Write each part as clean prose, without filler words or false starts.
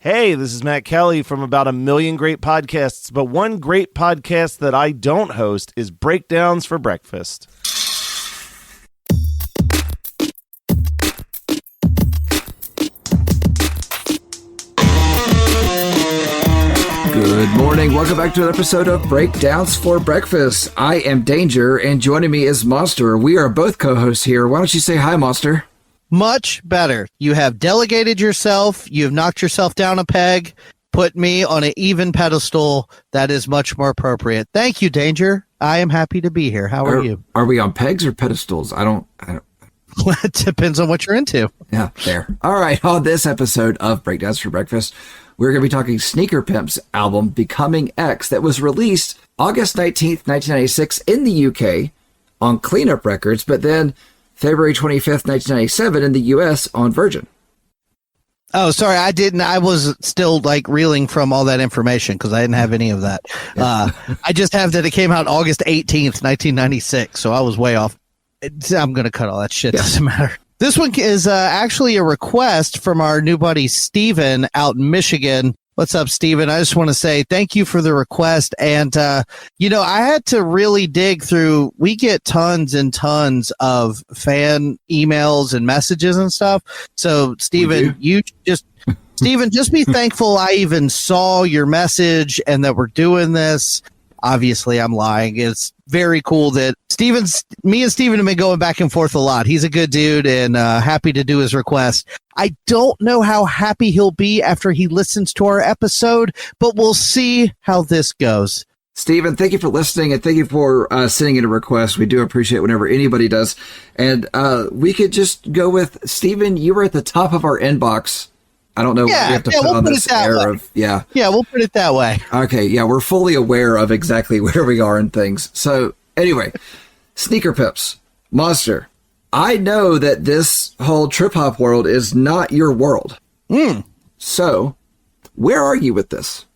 Hey, this is Matt Kelly from about a million great podcasts, but one great podcast that I don't host is Breakdowns for Breakfast. Good morning. Welcome back to an episode of Breakdowns for Breakfast. I am Danger, and joining me is Monster. We are both co-hosts here. Why don't you say hi, Monster? Much better. You have delegated yourself. You've knocked yourself down a peg. Put me on an even pedestal. That is much more appropriate. Thank you, Danger. I am happy to be here. How are you? Are we on pegs or pedestals? I don't. It depends on what you're into. Yeah, there. All right. On this episode of Breakdowns for Breakfast, we're going to be talking Sneaker Pimps' album Becoming X that was released August 19th, 1996 in the UK on Cleanup Records, but then February 25th, 1997 in the U.S. on Virgin. Oh, sorry, I didn't. I was still reeling from all that information because I didn't have any of that. I just have that it came out August 18th, 1996, so I was way off. I'm going to cut all that shit. Yeah. Doesn't matter. This one is actually a request from our new buddy Steven out in Michigan. What's up, Steven? I just want to say thank you for the request. And, I had to really dig through. We get tons and tons of fan emails and messages and stuff. So, Steven, just be thankful I even saw your message and that we're doing this. Obviously, I'm lying. It's very cool that me and Steven have been going back and forth a lot. He's a good dude and happy to do his request. I don't know how happy he'll be after he listens to our episode, but we'll see how this goes. Steven, thank you for listening and thank you for sending in a request. We do appreciate whenever anybody does. And we could just go with Steven. You were at the top of our inbox. I don't know what we have to put on this air of, Yeah, we'll put it that way. Okay, yeah, we're fully aware of exactly where we are in things. So, anyway, Sneaker Pimps, Monster, I know that this whole trip-hop world is not your world. So, where are you with this?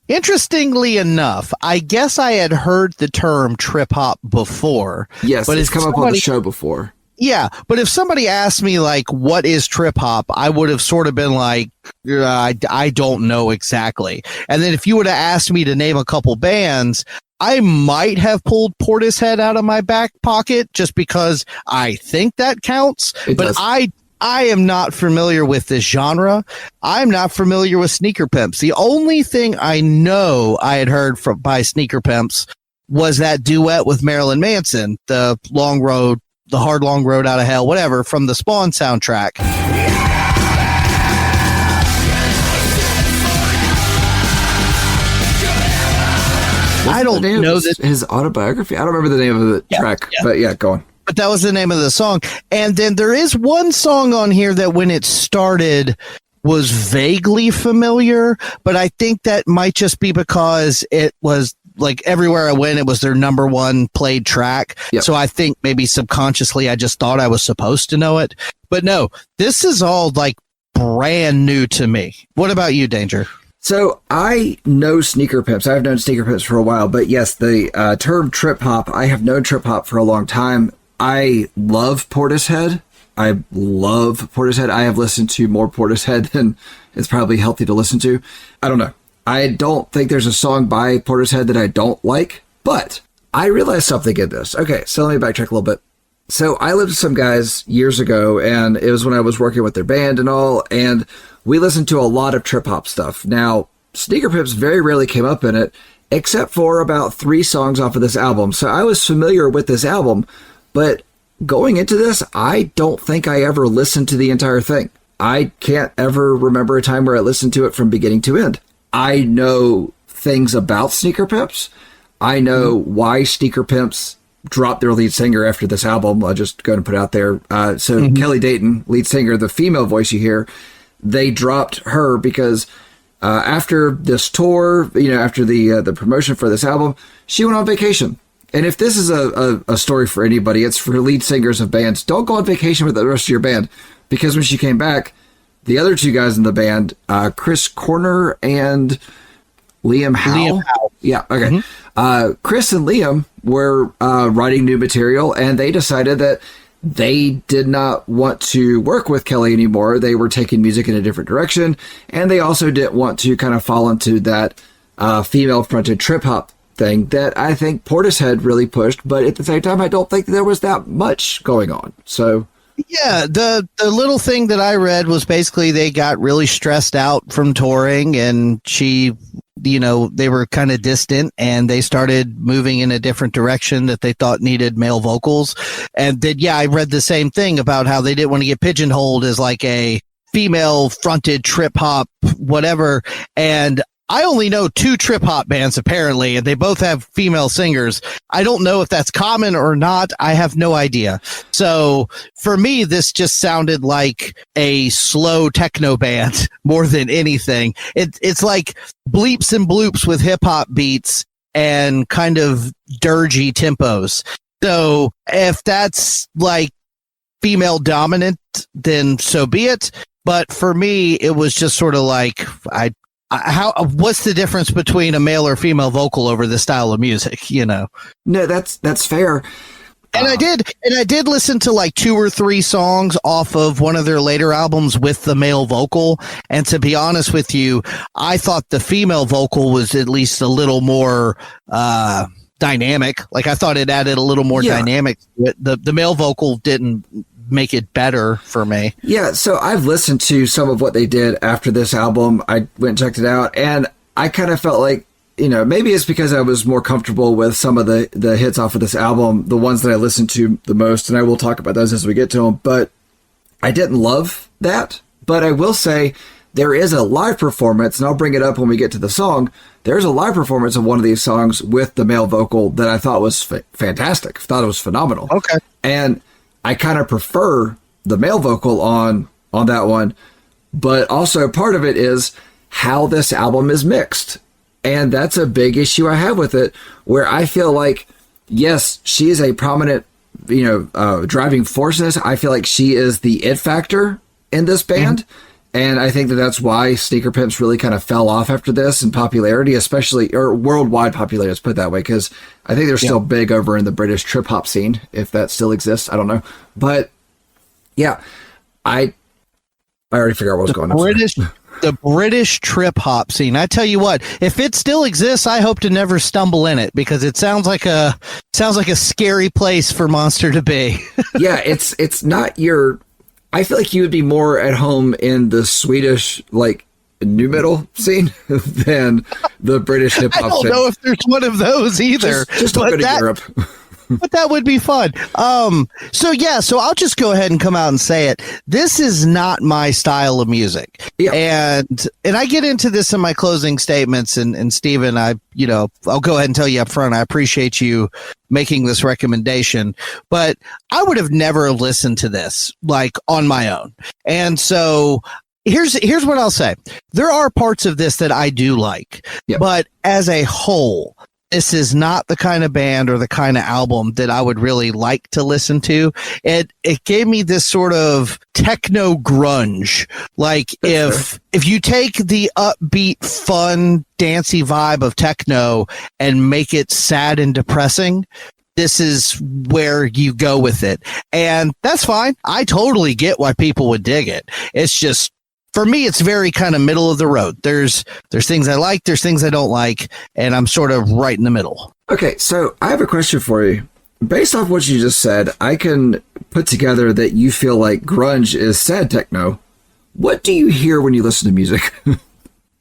Interestingly enough, I guess I had heard the term trip-hop before. Yes, but it's come up on the show before. Yeah, but if somebody asked me, what is trip hop, I would have sort of been like, I don't know exactly. And then if you would have asked me to name a couple bands, I might have pulled Portishead out of my back pocket just because I think that counts. But I am not familiar with this genre. I'm not familiar with Sneaker Pimps. The only thing I know I had heard by Sneaker Pimps was that duet with Marilyn Manson, the Hard Long Road Out of Hell, whatever, from the Spawn soundtrack. I don't know his autobiography. I don't remember the name of the track, but yeah, go on. But that was the name of the song. And then there is one song on here that when it started was vaguely familiar, but I think that might just be because it was everywhere I went, it was their number one played track. Yep. So I think maybe subconsciously I just thought I was supposed to know it. But no, this is all brand new to me. What about you, Danger? So I know Sneaker Pimps. I've known Sneaker Pimps for a while, but yes, the term trip hop, I have known trip hop for a long time. I love Portishead. I have listened to more Portishead than it's probably healthy to listen to. I don't know. I don't think there's a song by Portishead that I don't like, but I realized something in this. Okay, so let me backtrack a little bit. So I lived with some guys years ago, and it was when I was working with their band and all, and we listened to a lot of trip-hop stuff. Now, Sneaker Pimps very rarely came up in it, except for about 3 songs off of this album. So I was familiar with this album, but going into this, I don't think I ever listened to the entire thing. I can't ever remember a time where I listened to it from beginning to end. I know things about Sneaker Pimps. I know why Sneaker Pimps dropped their lead singer after this album. I'll just go and put it out there. Kelly Dayton, lead singer, the female voice you hear, they dropped her because after this tour, after the promotion for this album, she went on vacation. And if this is a story for anybody, it's for lead singers of bands. Don't go on vacation with the rest of your band, because when she came back, the other 2 guys in the band, Chris Corner and Liam Howe. Yeah, okay. Mm-hmm. Chris and Liam were writing new material, and they decided that they did not want to work with Kelly anymore. They were taking music in a different direction, and they also didn't want to kind of fall into that female-fronted trip-hop thing that I think Portishead really pushed, but at the same time, I don't think there was that much going on. So... Yeah, the little thing that I read was basically they got really stressed out from touring, and they were kind of distant, and they started moving in a different direction that they thought needed male vocals. And then, I read the same thing about how they didn't want to get pigeonholed as like a female fronted trip hop, whatever. And I only know 2 trip hop bands apparently, and they both have female singers. I don't know if that's common or not. I have no idea. So for me, this just sounded like a slow techno band more than anything. It's like bleeps and bloops with hip hop beats and kind of dirgy tempos. So if that's like female dominant, then so be it. But for me, it was just sort of like, what's the difference between a male or female vocal over this style of music? No, that's fair. And I did listen to like 2 or 3 songs off of one of their later albums with the male vocal. And to be honest with you, I thought the female vocal was at least a little more, dynamic. Like I thought it added a little more dynamic to it. The male vocal didn't make it better for me. Yeah, so I've listened to some of what they did after this album. I went and checked it out, and I kind of felt like, maybe it's because I was more comfortable with some of the hits off of this album, the ones that I listened to the most, and I will talk about those as we get to them, but I didn't love that. But I will say there is a live performance, and I'll bring it up when we get to the song. There's a live performance of one of these songs with the male vocal that I thought was fantastic. I thought it was phenomenal. Okay. And I kind of prefer the male vocal on that one, but also part of it is how this album is mixed. And that's a big issue I have with it, where I feel like, yes, she is a prominent, driving force in this. I feel like she is the it factor in this band. Mm-hmm. And I think that's why Sneaker Pimps really kind of fell off after this in popularity, or worldwide popularity, let's put it that way, because I think they're still big over in the British trip hop scene, if that still exists. I don't know. But yeah, I already figured out what was going on. The British trip hop scene. I tell you what, if it still exists, I hope to never stumble in it, because it sounds like a scary place for Monster to be. Yeah, it's not your... I feel like you would be more at home in the Swedish, like, new metal scene than the British hip hop scene. I don't know if there's one of those either. Just don't go to Europe. But that would be fun. So I'll just go ahead and come out and say it. This is not my style of music. Yeah. And I get into this in my closing statements, and Steven, I'll go ahead and tell you up front, I appreciate you making this recommendation, but I would have never listened to this like on my own. And so here's what I'll say. There are parts of this that I do like, but as a whole, this is not the kind of band or the kind of album that I would really like to listen to. It gave me this sort of techno grunge. Like if you take the upbeat, fun, dancey vibe of techno and make it sad and depressing, this is where you go with it. And that's fine. I totally get why people would dig it. It's just, for me, it's very kind of middle of the road. There's things I like, there's things I don't like, and I'm sort of right in the middle. Okay, so I have a question for you. Based off what you just said, I can put together that you feel like grunge is sad techno. What do you hear when you listen to music?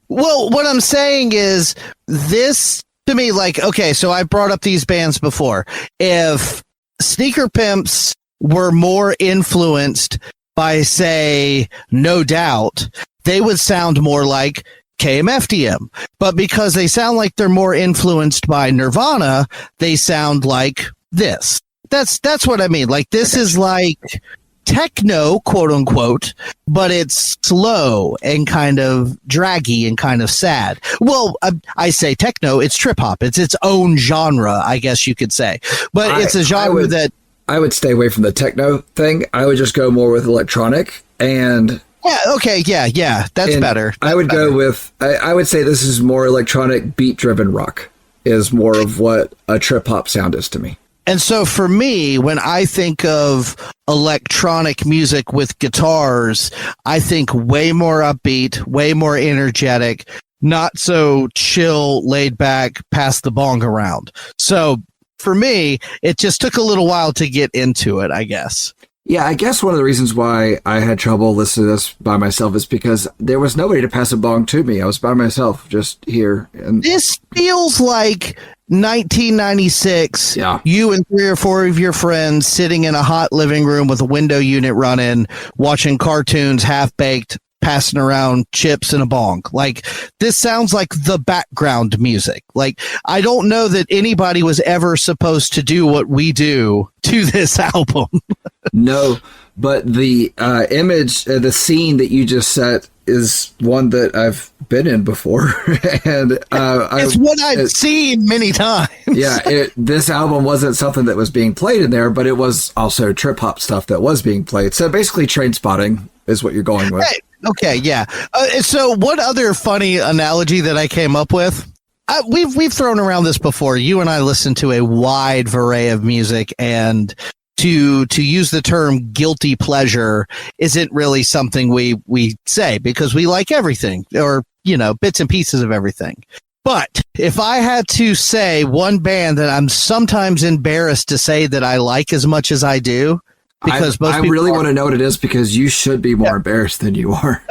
Well, what I'm saying is this, to me, like, okay, so I brought up these bands before. If Sneaker Pimps were more influenced by, say, No Doubt, they would sound more like KMFDM. But because they sound like they're more influenced by Nirvana, they sound like this. That's what I mean. Like, this is like techno, quote unquote, but it's slow and kind of draggy and kind of sad. Well, I say techno, it's trip hop. It's its own genre, I guess you could say. But it's a genre that I would stay away from the techno thing. I would just go more with electronic and... Yeah, okay, yeah, that's better. I would go with... I would say this is more electronic, beat-driven rock is more of what a trip-hop sound is to me. And so for me, when I think of electronic music with guitars, I think way more upbeat, way more energetic, not so chill, laid back, pass the bong around. So for me, it just took a little while to get into it, I guess. Yeah, I guess one of the reasons why I had trouble listening to this by myself is because there was nobody to pass a bong to me. I was by myself, just here. And this feels like 1996. Yeah. You and 3 or 4 of your friends sitting in a hot living room with a window unit running, watching cartoons, half-baked, passing around chips and a bong. Like, this sounds like the background music. Like, I don't know that anybody was ever supposed to do what we do to this album. No, but the image, the scene that you just set is one that I've been in before. And it's what I've seen many times. Yeah, this album wasn't something that was being played in there, but it was also trip hop stuff that was being played. So basically Train Spotting is what you're going with. Hey, okay, yeah. So what other funny analogy that I came up with? We've thrown around this before. You and I listen to a wide array of music, and to use the term guilty pleasure isn't really something we say because we like everything, or, you know, bits and pieces of everything. But if I had to say one band that I'm sometimes embarrassed to say that I like as much as I do, because I really want to know what it is, because you should be more embarrassed than you are.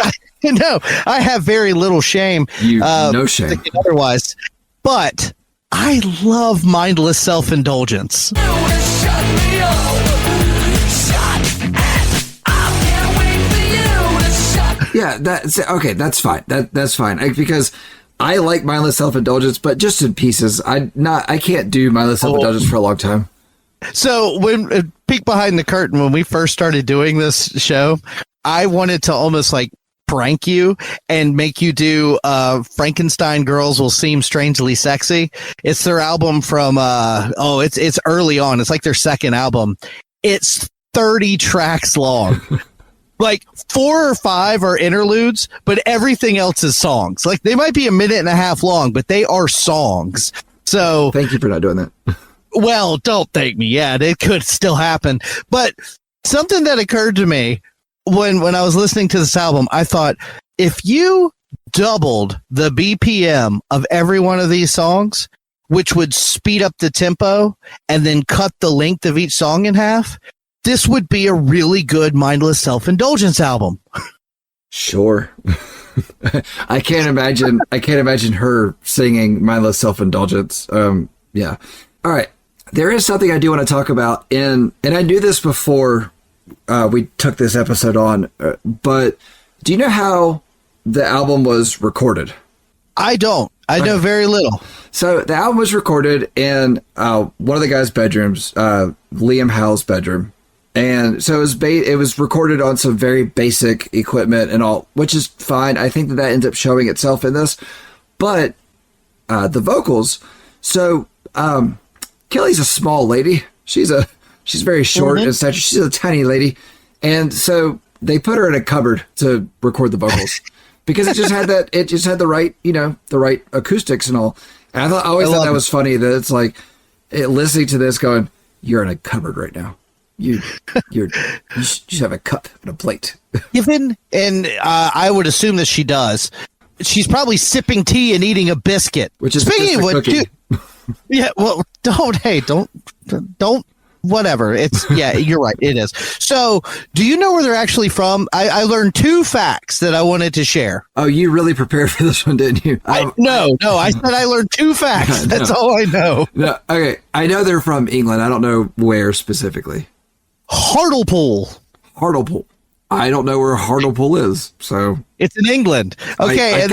No, I have very little shame. No shame. Otherwise, but I love mindless self-indulgence. Yeah, that's okay. That's fine. That's fine. Because I like mindless self-indulgence, but just in pieces. I can't do mindless self-indulgence for a long time. So when peek behind the curtain, when we first started doing this show, I wanted to almost like prank you and make you do Frankenstein Girls Will Seem Strangely Sexy. It's their album from it's early on. It's like their second album. It's 30 tracks long. Like 4 or 5 are interludes, but everything else is songs. Like they might be a minute and a half long, but they are songs. So thank you for not doing that. Well, don't thank me. Yeah, it could still happen. But something that occurred to me when I was listening to this album, I thought, if you doubled the BPM of every one of these songs, which would speed up the tempo and then cut the length of each song in half, this would be a really good mindless self-indulgence album. Sure. I can't imagine her singing mindless self-indulgence. Yeah. All right. There is something I do want to talk about, and I knew this before we took this episode on, but do you know how the album was recorded? I don't. I know very little. So the album was recorded in one of the guys' bedrooms, Liam Howe's bedroom. And so it was recorded on some very basic equipment and all, which is fine. I think that ends up showing itself in this. But the vocals, so Kelly's a small lady. She's very short in stature. She's a tiny lady. And so they put her in a cupboard to record the vocals because it just had the right, the right acoustics and all. And I always thought that was funny, that it's like listening to this going, you're in a cupboard right now. You just have a cup and a plate. I would assume that she does. She's probably sipping tea and eating a biscuit. Which is speaking of which, yeah. Well, don't. Whatever. You're right. It is. So, do you know where they're actually from? I learned 2 facts that I wanted to share. Oh, you really prepared for this one, didn't you? No. I said I learned 2 facts. That's all I know. No, okay. I know they're from England. I don't know where specifically. Hartlepool. I don't know where Hartlepool is, so it's in England. Okay, I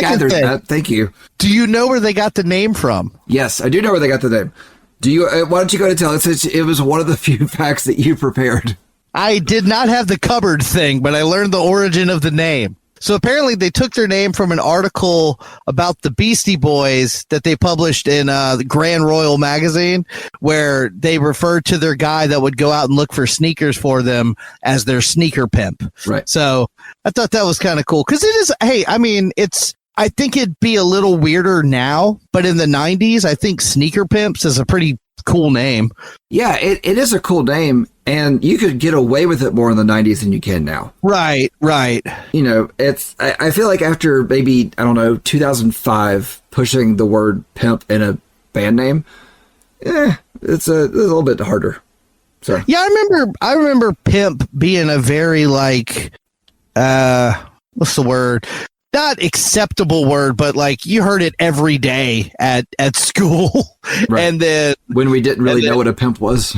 gathered that. Thank you. Do you know where they got the name from? Yes, I do know where they got the name. Do you? Why don't you go to tell us? It was one of the few facts that you prepared. I did not have the cupboard thing, but I learned the origin of the name. So apparently they took their name from an article about the Beastie Boys that they published in the Grand Royal magazine, where they referred to their guy that would go out and look for sneakers for them as their sneaker pimp. Right. So I thought that was kind of cool because it is. Hey, I mean, I think it'd be a little weirder now, but in the 90s, I think Sneaker Pimps is a pretty cool name. Yeah, it is a cool name, and you could get away with it more in the 90s than you can now. Right. You know, I feel like after maybe, I don't know, 2005, pushing the word pimp in a band name, it's a little bit harder. So yeah, I remember pimp being a very like, what's the word? Not acceptable word, but like you heard it every day at school. Right. And then when we didn't really know what a pimp was.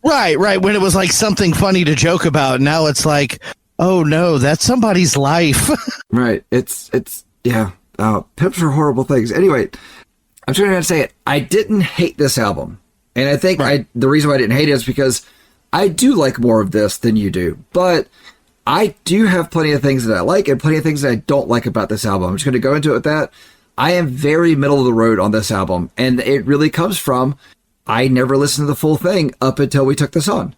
Right. When it was like something funny to joke about. Now it's like, oh no, that's somebody's life. Right. It's yeah. Pimps are horrible things. Anyway, I'm trying to say it. I didn't hate this album. And I think the reason why I didn't hate it is because I do like more of this than you do. But I do have plenty of things that I like and plenty of things that I don't like about this album. I'm just going to go into it with that. I am very middle of the road on this album. And it really comes from, I never listened to the full thing up until we took this on.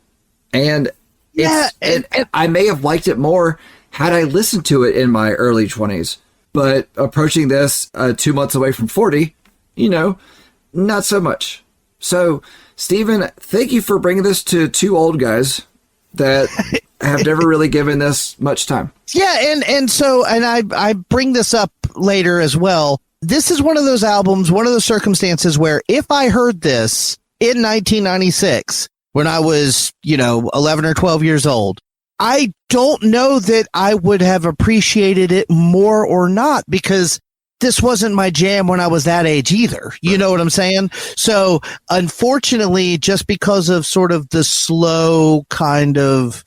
And and I may have liked it more had I listened to it in my early 20s. But approaching this 2 months away from 40, you know, not so much. So, Stephen, thank you for bringing this to two old guys that have never really given this much time. Yeah, and I bring this up later as well. This is one of those albums, one of those circumstances where if I heard this in 1996 when I was, 11 or 12 years old, I don't know that I would have appreciated it more or not, because this wasn't my jam when I was that age either. You know what I'm saying? So unfortunately, just because of sort of the slow kind of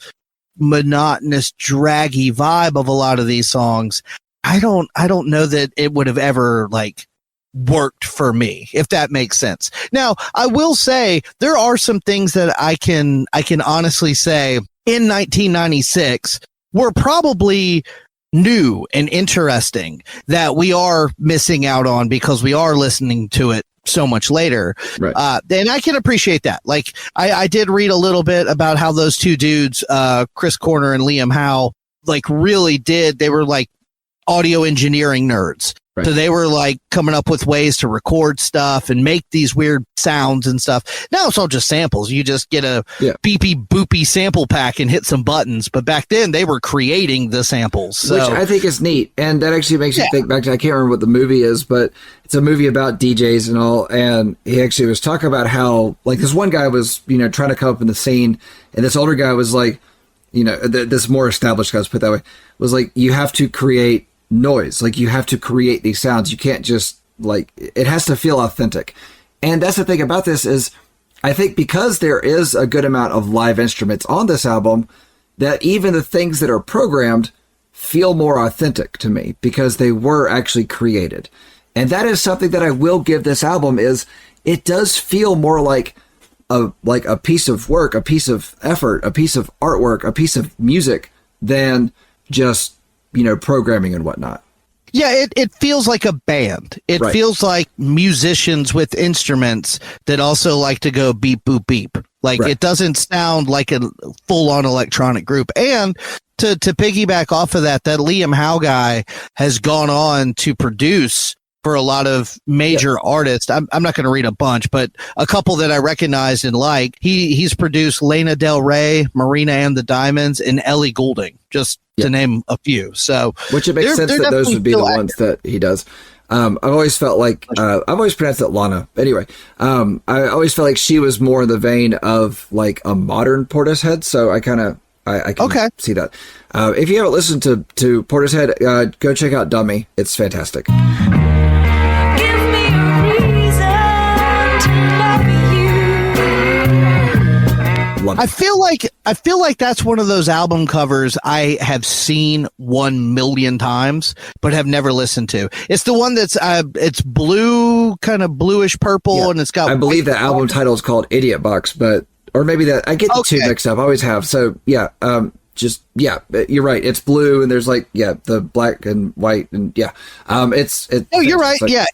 monotonous, draggy vibe of a lot of these songs, I don't know that it would have ever like worked for me, if that makes sense. Now, I will say there are some things that I can honestly say in 1996 were probably new and interesting that we are missing out on because we are listening to it so much later. Right. And I can appreciate that. Like I did read a little bit about how those two dudes, Chris Corner and Liam Howe, like really they were like audio engineering nerds. Right. So they were like coming up with ways to record stuff and make these weird sounds and stuff. Now it's all just samples. You just get a beepy boopy sample pack and hit some buttons. But back then they were creating the samples. So. Which I think is neat. And that actually makes you think back to, I can't remember what the movie is, but it's a movie about DJs and all. And he actually was talking about how, like, this one guy was, trying to come up in the scene. And this older guy was like, this more established guy, let's put it that way, was like, you have to create noise. Like, you have to create these sounds. You can't just, like, it has to feel authentic. And that's the thing about this is, I think because there is a good amount of live instruments on this album, that even the things that are programmed feel more authentic to me because they were actually created. And that is something that I will give this album, is it does feel more like a piece of work, a piece of effort, a piece of artwork, a piece of music than just programming and whatnot. Yeah, it feels like a band. It feels like musicians with instruments that also like to go beep, boop, beep. Like, it doesn't sound like a full-on electronic group. And to piggyback off of that Liam Howe guy has gone on to produce for a lot of major artists. I'm not going to read a bunch, but a couple that I recognized and like. He's produced Lana Del Rey, Marina and the Diamonds, and Ellie Goulding, just to name a few. So, which it makes sense that those would be the ones that he does. I've always felt like I've always pronounced it Lana. Anyway, I always felt like she was more in the vein of like a modern Portishead. So I can see that. If you haven't listened to Portishead, go check out Dummy. It's fantastic. I feel like that's one of those album covers I have seen 1 million times, but have never listened to. It's the one that's it's blue, kind of bluish purple, and it's got. I believe the album title is called Idiot Box, or maybe that I get the two mixed up. I always have. So yeah, you're right. It's blue, and there's like the black and white, and it's. Oh, you're right. Like,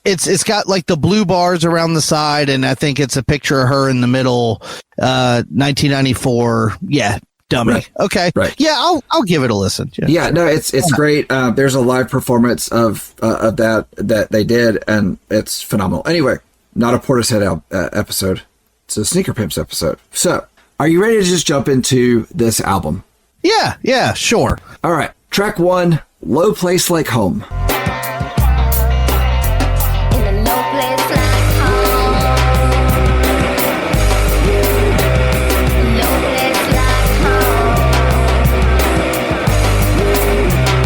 it's got like the blue bars around the side, and I think it's a picture of her in the middle. 1994. Yeah, Dummy. Right. Okay. Right. Yeah, I'll give it a listen. Yeah. No, it's great. There's a live performance of that they did, and it's phenomenal. Anyway, not a Portishead episode. It's a Sneaker Pimps episode. So, are you ready to just jump into this album? Yeah, sure. All right. Track 1, Low Place Like Home.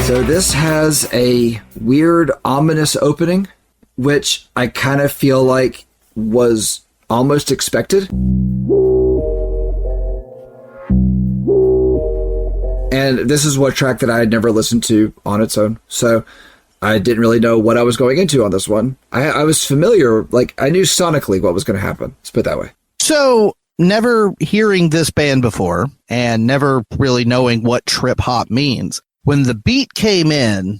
So this has a weird, ominous opening, which I kind of feel like was almost expected. And this is one track that I had never listened to on its own. So I didn't really know what I was going into on this one. I was familiar, like I knew sonically what was going to happen. Let's put it that way. So never hearing this band before and never really knowing what trip hop means. When the beat came in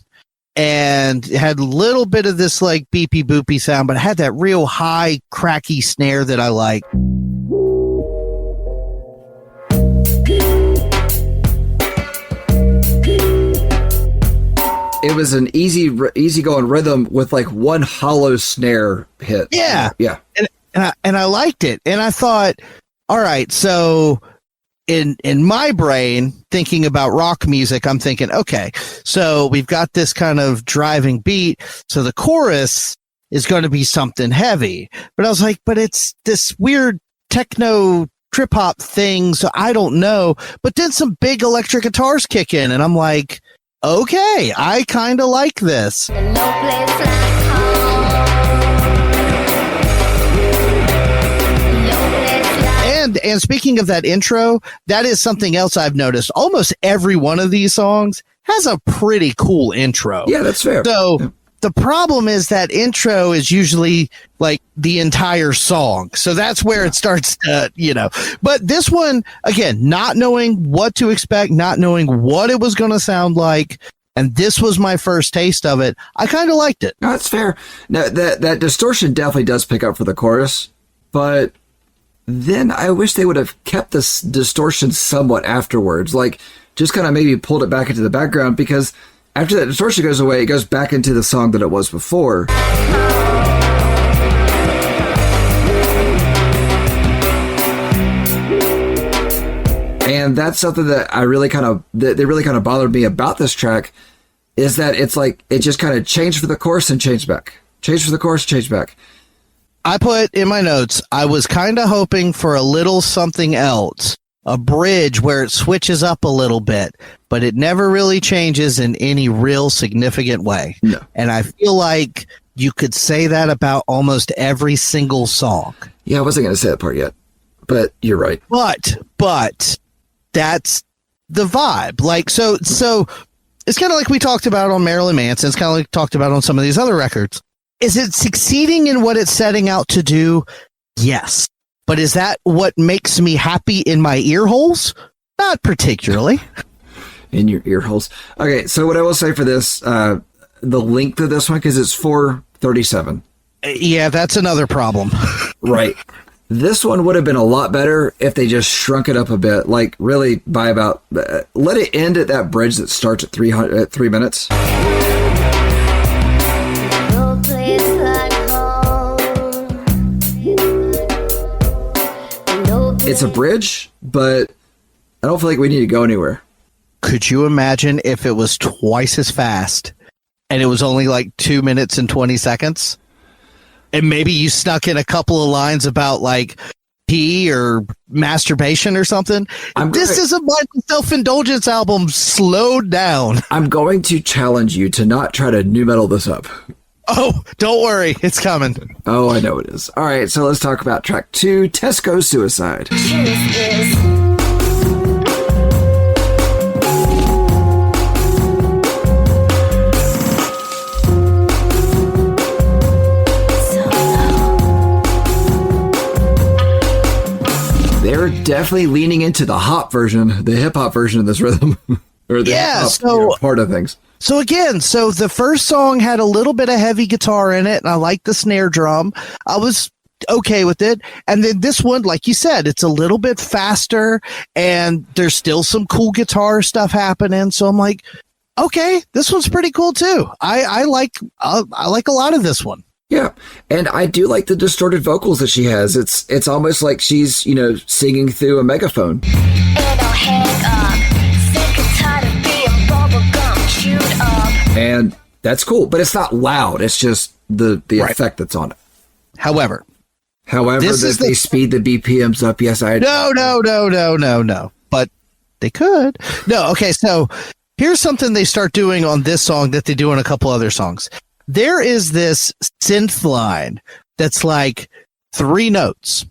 and had a little bit of this like beepy boopy sound, but it had that real high cracky snare that I like. It was an easy going rhythm with like one hollow snare hit. Yeah. And I liked it. And I thought, all right, so in my brain, thinking about rock music, I'm thinking, okay, so we've got this kind of driving beat. So the chorus is going to be something heavy. But I was like, but it's this weird techno trip hop thing. So I don't know. But then some big electric guitars kick in and I'm like, okay, I kind of like this. And speaking of that intro, that is something else I've noticed. Almost every one of these songs has a pretty cool intro. Yeah, that's fair. So the problem is that intro is usually like the entire song. So that's where it starts to, but this one, again, not knowing what to expect, not knowing what it was going to sound like. And this was my first taste of it. I kind of liked it. No, that's fair. No, that distortion definitely does pick up for the chorus, but then I wish they would have kept this distortion somewhat afterwards. Like, just kind of maybe pulled it back into the background, because after that distortion goes away, it goes back into the song that it was before. And that's something that they really kind of bothered me about this track, is that it's like, it just kind of changed for the chorus and changed back. Changed for the chorus, changed back. I put in my notes, I was kind of hoping for a little something else, a bridge where it switches up a little bit, but it never really changes in any real significant way. No. And I feel like you could say that about almost every single song. Yeah, I wasn't going to say that part yet, but you're right. But that's the vibe. Like, so it's kind of like we talked about on Marilyn Manson. It's kind of like talked about on some of these other records. Is it succeeding in what it's setting out to do? Yes. But is that what makes me happy in my ear holes? Not particularly. In your ear holes. Okay, so what I will say for this, the length of this one, because it's 4:37. Yeah, that's another problem. Right. This one would have been a lot better if they just shrunk it up a bit, like really by about, let it end at that bridge that starts at 3 minutes. It's a bridge, but I don't feel like we need to go anywhere. Could you imagine if it was twice as fast and it was only like 2 minutes and 20 seconds? And maybe you snuck in a couple of lines about like pee or masturbation or something. This is a self-indulgence album slowed down. I'm going to challenge you to not try to nu metal this up. Oh, don't worry. It's coming. Oh, I know it is. All right, so let's talk about track 2, Tesco Suicide. They're definitely leaning into the hop version, the hip hop version of this rhythm. Or the hip-hop, part of things. So again, the first song had a little bit of heavy guitar in it, and I liked the snare drum. I was okay with it. And then this one, like you said, it's a little bit faster, and there's still some cool guitar stuff happening. So I'm like, okay, this one's pretty cool too. I like a lot of this one. Yeah, and I do like the distorted vocals that she has. It's almost like she's, singing through a megaphone. And I'll hang up, sick and tired of being bubblegum chewed up. And that's cool, but it's not loud. It's just the effect that's on it. However, they speed the BPMs up. Yes, No. But they could. No, okay, so here's something they start doing on this song that they do on a couple other songs. There is this synth line that's like 3 notes.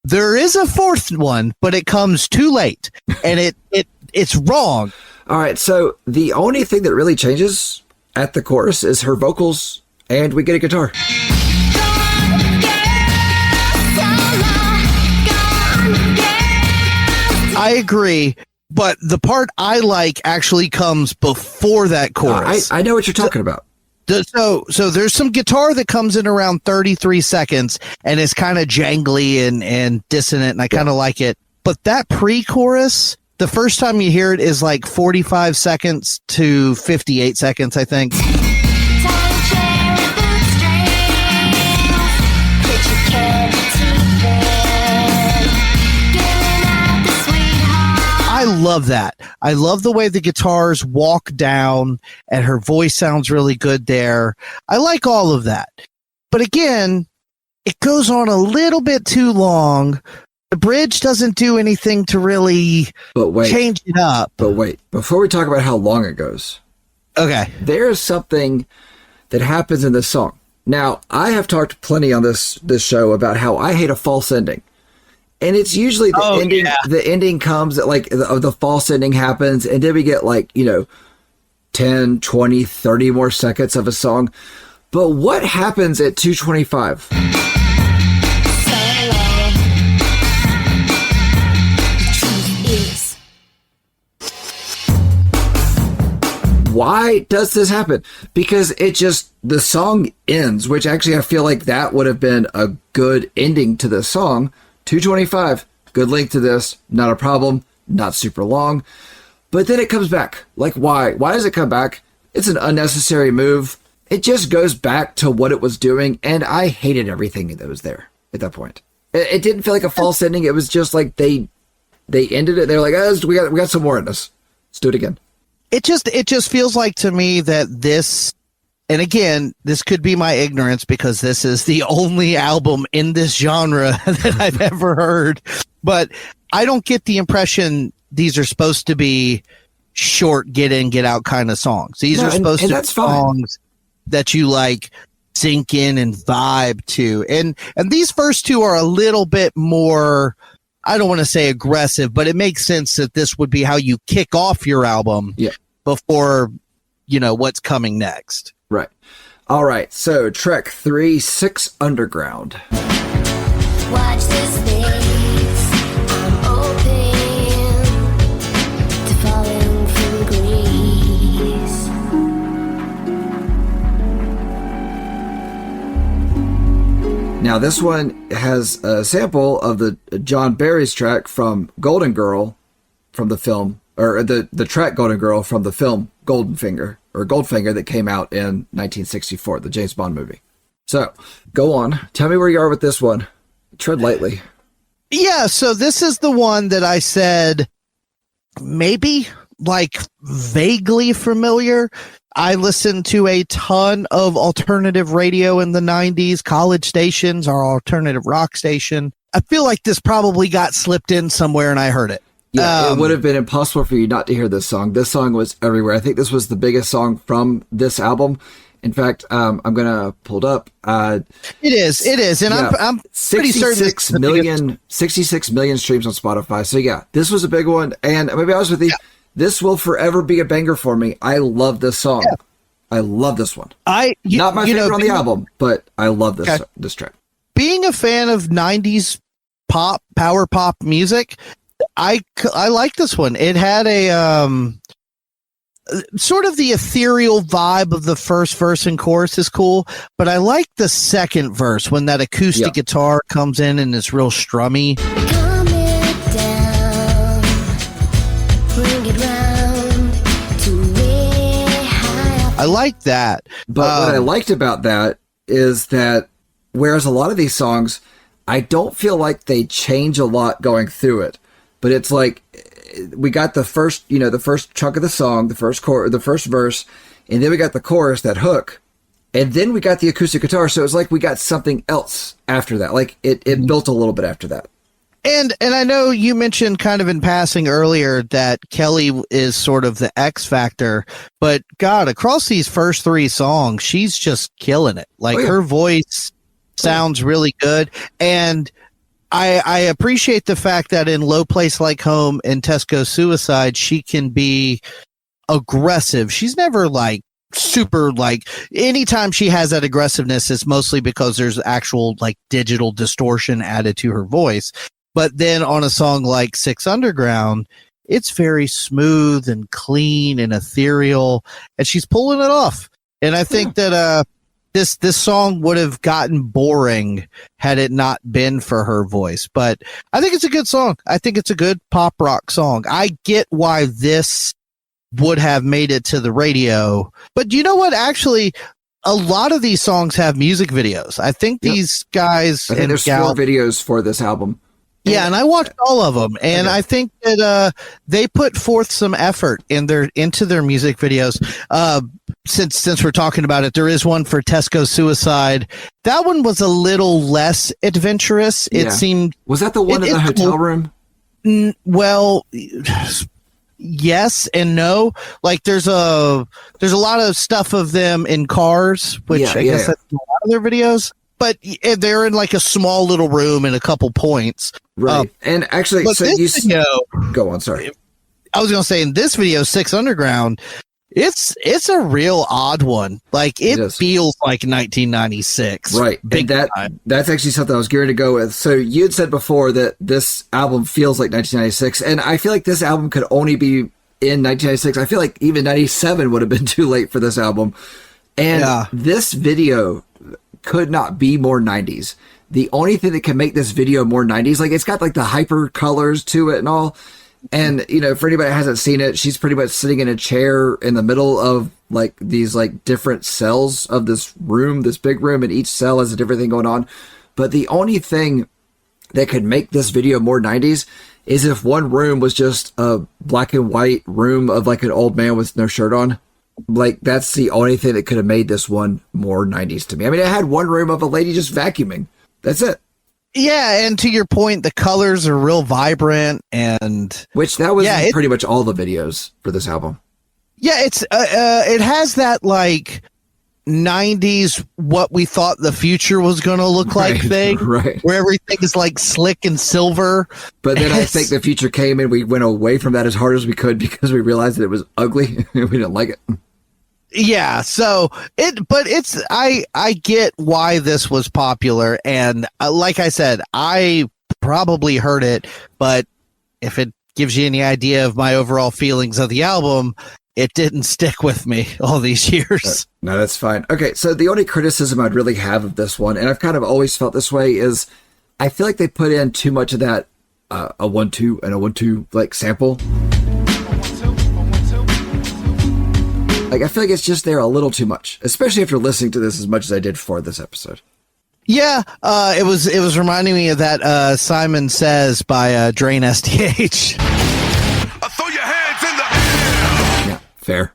There is a fourth one, but it comes too late, and it's wrong. All right, so the only thing that really changes at the chorus is her vocals, and we get a guitar. I agree, but the part I like actually comes before that chorus. I know what you're talking about. So there's some guitar that comes in around 33 seconds, and it's kind of jangly and dissonant, and I kind of like it. But that pre-chorus, the first time you hear it is like 45 seconds to 58 seconds, I think. I love that. I love the way the guitars walk down and her voice sounds really good there. I like all of that. But again, it goes on a little bit too long. The bridge doesn't do anything to really change it up. But wait, before we talk about how long it goes. Okay. There's something that happens in this song. Now, I have talked plenty on this show about how I hate a false ending. And it's usually the ending. Yeah. The ending comes at the false ending happens, and then we get 10, 20, 30 more seconds of a song. But what happens at 2:25? Why does this happen? Because the song ends, which actually I feel like that would have been a good ending to the song. 2:25, good length to this, not a problem, not super long. But then it comes back. Why? Why does it come back? It's an unnecessary move. It just goes back to what it was doing, and I hated everything that was there at that point. It didn't feel like a false ending. It was just like they ended it. They were like, we got some more in this. Let's do it again. It just feels like to me that this, and again, this could be my ignorance because this is the only album in this genre that I've ever heard, but I don't get the impression these are supposed to be short, get in, get out kind of songs. These are supposed to be songs that you sink in and vibe to. And these first two are a little bit more, I don't want to say aggressive, but it makes sense that this would be how you kick off your album before, what's coming next. Right. All right. So track 3, 6 Underground. Watch this face. I'm open to falling from grace. Now this one has a sample of the John Barry's track from Golden Girl from the film, or the track Golden Girl from the film Goldfinger that came out in 1964, the James Bond movie. So, go on. Tell me where you are with this one. Tread lightly. Yeah, so this is the one that I said maybe vaguely familiar. I listened to a ton of alternative radio in the 90s, college stations, our alternative rock station. I feel like this probably got slipped in somewhere and I heard it. Yeah, it would have been impossible for you not to hear this song. This song was everywhere. I think this was the biggest song from this album. In fact, I'm going to pull it up. It is. And yeah, I'm pretty certain 66 million streams on Spotify. So yeah, this was a big one. And I'm going to be honest with you, this will forever be a banger for me. I love this song. Yeah. I love this one. Not my favorite on the album, but I love this track. Being a fan of 90s pop, power pop music, I like this one. It had a sort of the ethereal vibe of the first verse and chorus is cool, but I like the second verse when that acoustic guitar comes in and it's real strummy. Calm it down, bring it round to way high. I like that. But what I liked about that is that whereas a lot of these songs, I don't feel like they change a lot going through it, but it's like we got the first chunk of the song, the first verse, and then we got the chorus, that hook, and then we got the acoustic guitar. So it was like we got something else after that. Like it built a little bit after that. And I know you mentioned kind of in passing earlier that Kelly is sort of the X factor, but God, across these first 3 songs, she's just killing it. Like her voice sounds really good. And I appreciate the fact that in Low Place Like Home and Tesco Suicide, she can be aggressive. She's never like super, like anytime she has that aggressiveness, it's mostly because there's actual like digital distortion added to her voice. But then on a song like Six Underground, it's very smooth and clean and ethereal, and she's pulling it off. And I think that this song would have gotten boring had it not been for her voice. But I think it's a good song. I think it's a good pop rock song. I get why this would have made it to the radio. But you know what? Actually, a lot of these songs have music videos. I think these guys I think there's 4 videos for this album. Yeah, and I watched all of them, and I think that they put forth some effort into their music videos. Since we're talking about it, there is one for Tesco Suicide. That one was a little less adventurous. It seemed. Was that the one in the hotel room? Well, yes and no. Like there's a lot of stuff of them in cars, which I guess that's a lot of their videos. But they're in like a small little room and a couple points. Right. And actually, so you go on. Sorry. I was going to say in this video, Six Underground, it's a real odd one. Like it feels like 1996. Right. And that's actually something I was gearing to go with. So you had said before that this album feels like 1996. And I feel like this album could only be in 1996. I feel like even 97 would have been too late for this album. And this video could not be more 90s. The only thing that can make this video more 90s, like it's got like the hyper colors to it and all. And, you know, for anybody that hasn't seen it, she's pretty much sitting in a chair in the middle of like these like different cells of this room, this big room, and each cell has a different thing going on. But the only thing that could make this video more 90s is if one room was just a black and white room of like an old man with no shirt on. Like, that's the only thing that could have made this one more 90s to me. I mean, it had one room of a lady just vacuuming. That's it. Yeah, and to your point, the colors are real vibrant, and which that was pretty much all the videos for this album. Yeah, it's it has that like 90s what we thought the future was going to look like thing, right? Where everything is like slick and silver. But then I think the future came and we went away from that as hard as we could because we realized that it was ugly and we didn't like it. Yeah, so I get why this was popular, and like I said, I probably heard it, but if it gives you any idea of my overall feelings of the album, it didn't stick with me all these years. No, that's fine. Okay, so the only criticism I'd really have of this one, and I've kind of always felt this way, is I feel like they put in too much of that a 1-2 and a 1-2 like sample. Like, I feel like it's just there a little too much, especially after listening to this as much as I did for this episode. Yeah, it was reminding me of that Simon Says by Drain STH. I throw your hands in the air. Yeah, fair.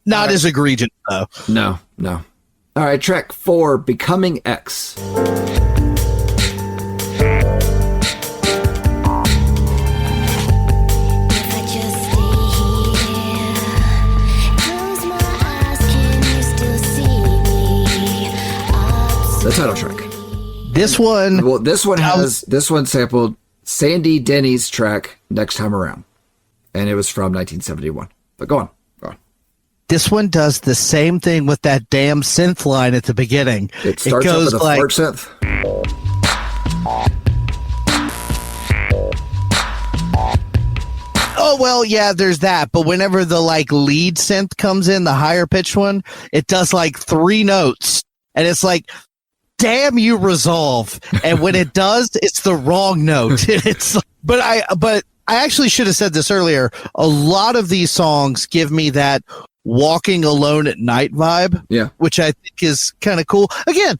Not as egregious, though. No. All right, track 4, Becoming X. The title track. This one. Well, this one sampled Sandy Denny's track Next Time Around, and it was from 1971. But go on. This one does the same thing with that damn synth line at the beginning. It starts off with a fart synth. Oh, well, yeah, there's that. But whenever the like lead synth comes in, the higher pitched one, it does like 3 notes, and it's like, damn you, Resolve. And when it does, it's the wrong note. But I actually should have said this earlier. A lot of these songs give me that walking alone at night vibe. Yeah. Which I think is kind of cool. Again,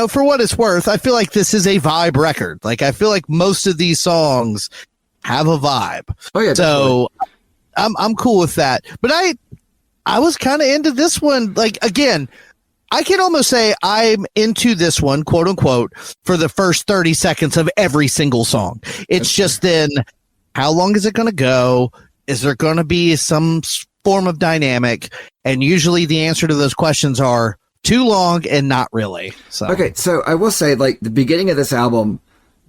for what it's worth, I feel like this is a vibe record. Like, I feel like most of these songs have a vibe. Oh yeah. So I'm cool with that. But I was kind of into this one. Like, again, I can almost say I'm into this one, quote unquote, for the first 30 seconds of every single song. It's just then, how long is it going to go? Is there going to be some form of dynamic? And usually the answer to those questions are too long and not really. So Okay, so I will say, like, the beginning of this album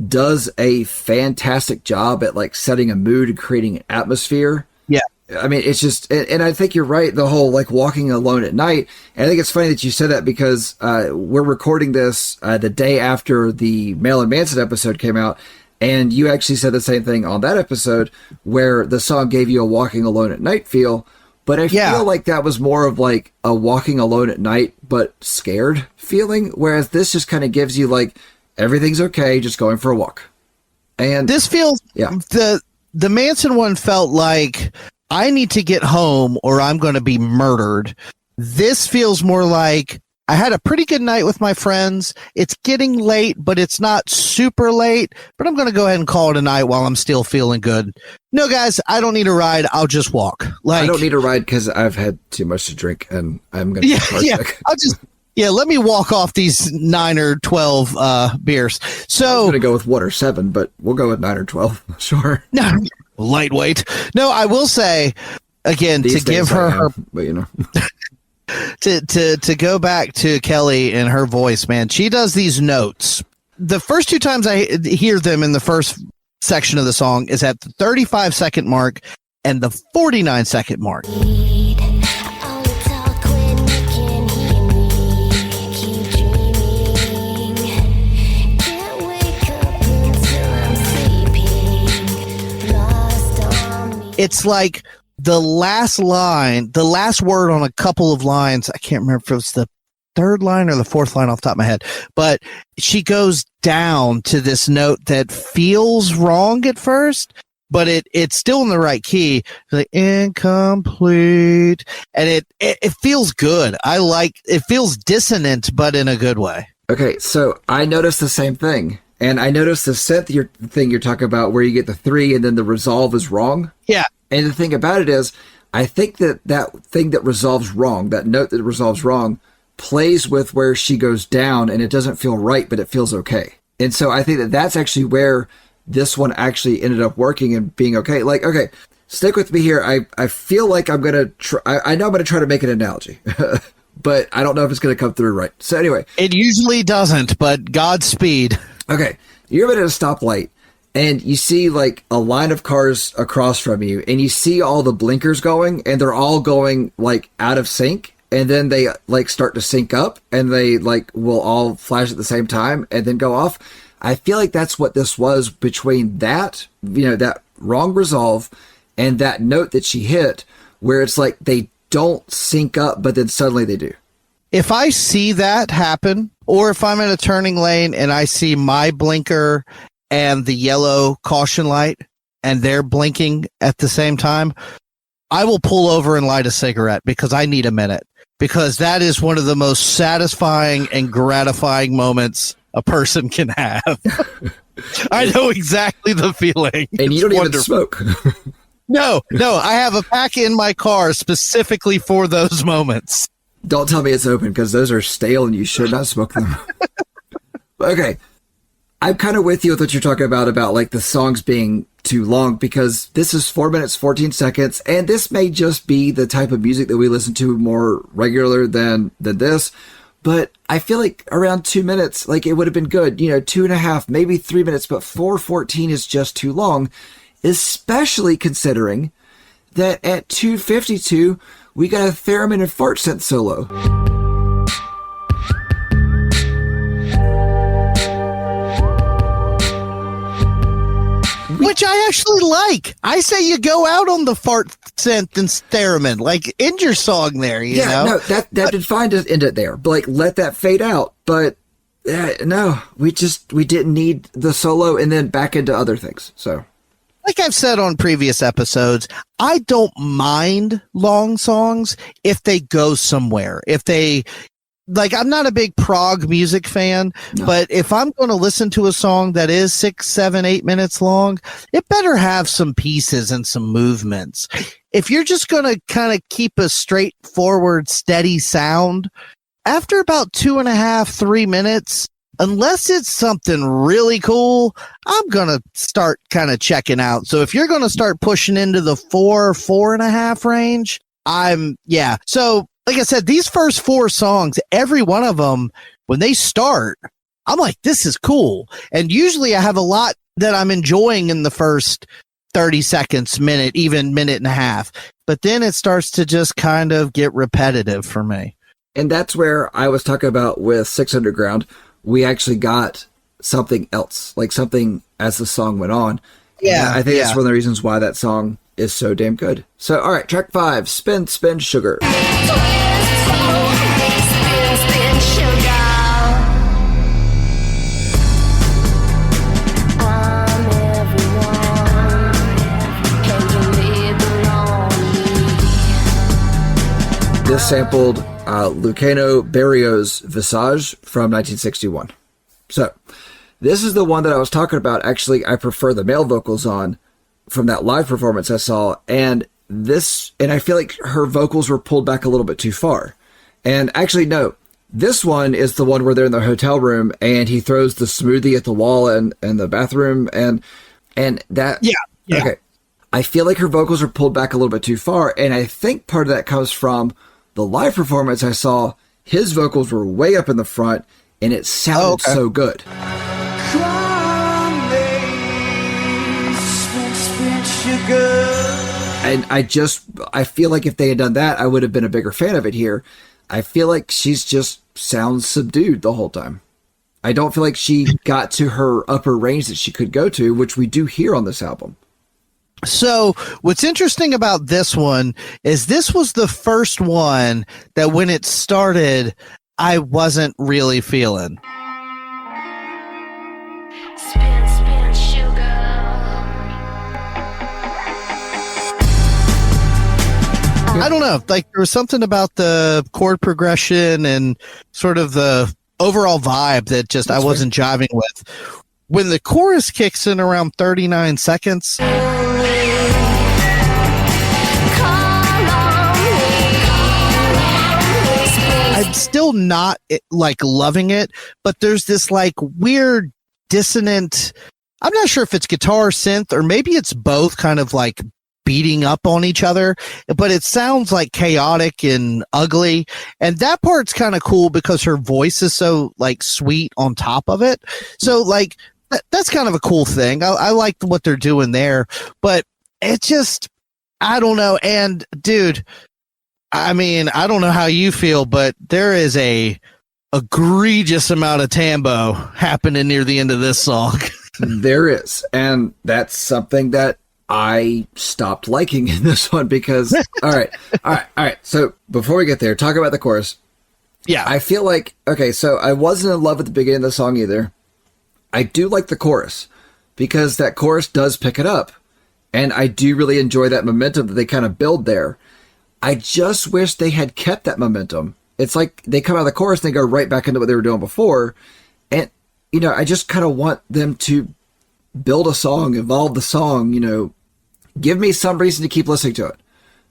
does a fantastic job at, like, setting a mood and creating an atmosphere. Yeah. I mean, it's just, and I think you're right, the whole, like, walking alone at night. And I think it's funny that you said that because we're recording this the day after the Marilyn Manson episode came out. And you actually said the same thing on that episode where the song gave you a walking alone at night feel. But I feel like that was more of like a walking alone at night, but scared feeling. Whereas this just kind of gives you like, everything's okay, just going for a walk. And this feels, the Manson one felt like, I need to get home or I'm going to be murdered. This feels more like, I had a pretty good night with my friends. It's getting late, but it's not super late. But I'm going to go ahead and call it a night while I'm still feeling good. No, guys, I don't need a ride. I'll just walk. Like, I don't need a ride because I've had too much to drink and I'm going to get car sick. I'll just, let me walk off these 9 or 12 beers. So I was going to go with 1 or 7, but we'll go with 9 or 12. Sure. No, lightweight. No, I will say again, These to give days her, but to go back to Kelly and her voice, man, she does these notes. The first 2 times I hear them in the first section of the song is at the 35-second mark and the 49-second mark. It's like the last line, the last word on a couple of lines. I can't remember if it was the 3rd line or the 4th line off the top of my head, but she goes down to this note that feels wrong at first, but it's still in the right key. Like incomplete. And it feels good. I like, it feels dissonant, but in a good way. Okay. So I noticed the same thing. And I noticed the synth thing you're talking about where you get the 3 and then the resolve is wrong. Yeah. And the thing about it is, I think that thing that resolves wrong, that note that resolves wrong, plays with where she goes down and it doesn't feel right, but it feels okay. And so I think that that's actually where this one actually ended up working and being okay. Like, okay, stick with me here. I feel like I'm going to try, I know I'm going to try to make an analogy, but I don't know if it's going to come through right. So anyway. It usually doesn't, but Godspeed. Okay, you're at a stoplight, and you see, like, a line of cars across from you, and you see all the blinkers going, and they're all going, like, out of sync, and then they, like, start to sync up, and they, like, will all flash at the same time, and then go off. I feel like that's what this was between that, that wrong resolve, and that note that she hit, where it's like they don't sync up, but then suddenly they do. If I see that happen, or if I'm in a turning lane and I see my blinker and the yellow caution light and they're blinking at the same time, I will pull over and light a cigarette because I need a minute, because that is one of the most satisfying and gratifying moments a person can have. I know exactly the feeling. And you don't even smoke. No, I have a pack in my car specifically for those moments. Don't tell me it's open because those are stale and you should not smoke them. Okay. I'm kind of with you with what you're talking about like the songs being too long, because this is 4 minutes, 14 seconds. And this may just be the type of music that we listen to more regular than this. But I feel like around 2 minutes, like it would have been good, 2.5, maybe 3 minutes, but 4:14 is just too long, especially considering that at 2:52, we got a theremin and fart synth solo. Which I actually like. I say you go out on the fart synth and theremin, like end your song there, you know? No, that did fine to end it there. But like, let that fade out. But no, we didn't need the solo and then back into other things. So like I've said on previous episodes, I don't mind long songs if they go somewhere. If they, like, I'm not a big prog music fan, but if I'm going to listen to a song that is 6, 7, 8 minutes long, it better have some pieces and some movements. If you're just going to kind of keep a straightforward, steady sound, after about 2.5, 3 minutes, unless it's something really cool, I'm going to start kind of checking out. So if you're going to start pushing into the 4.5 range, So like I said, these first 4 songs, every one of them, when they start, I'm like, this is cool. And usually I have a lot that I'm enjoying in the first 30 seconds, minute, even minute and a half. But then it starts to just kind of get repetitive for me. And that's where I was talking about with 6 Underground. We actually got something else, like something as the song went on. Yeah. And I think that's one of the reasons why that song is so damn good. So, all right, track 5, Spin, Spin, Sugar. This sampled Lucano Barrio's Visage from 1961. So, this is the one that I was talking about. Actually, I prefer the male vocals on from that live performance I saw. And I feel like her vocals were pulled back a little bit too far. And actually, no, this one is the one where they're in the hotel room and he throws the smoothie at the wall and the bathroom. And that, yeah. Okay. I feel like her vocals are pulled back a little bit too far. And I think part of that comes from the live performance I saw. His vocals were way up in the front and it sounded so good. And I feel like if they had done that, I would have been a bigger fan of it here. I feel like she's just sounds subdued the whole time. I don't feel like she got to her upper range that she could go to, which we do hear on this album. So what's interesting about this one is this was the first one that when it started, I wasn't really feeling. Spin, spin, sugar. I don't know. Like there was something about the chord progression and sort of the overall vibe that just I wasn't jiving with. When the chorus kicks in around 39 seconds, I'm still not like loving it, but there's this like weird dissonant, I'm not sure if it's guitar, synth, or maybe it's both kind of like beating up on each other, but it sounds like chaotic and ugly. And that part's kind of cool because her voice is so like sweet on top of it. So like that's kind of a cool thing. I like what they're doing there, but it just, I don't know. And dude, I mean, I don't know how you feel, but there is a egregious amount of tambo happening near the end of this song. There is. And that's something that I stopped liking in this one because, all right. So before we get there, talk about the chorus. Yeah. I feel like, okay, so I wasn't in love at the beginning of the song either. I do like the chorus because that chorus does pick it up. And I do really enjoy that momentum that they kind of build there. I just wish they had kept that momentum. It's like they come out of the chorus and they go right back into what they were doing before. And, you know, I just kind of want them to build a song, evolve the song, you know, give me some reason to keep listening to it.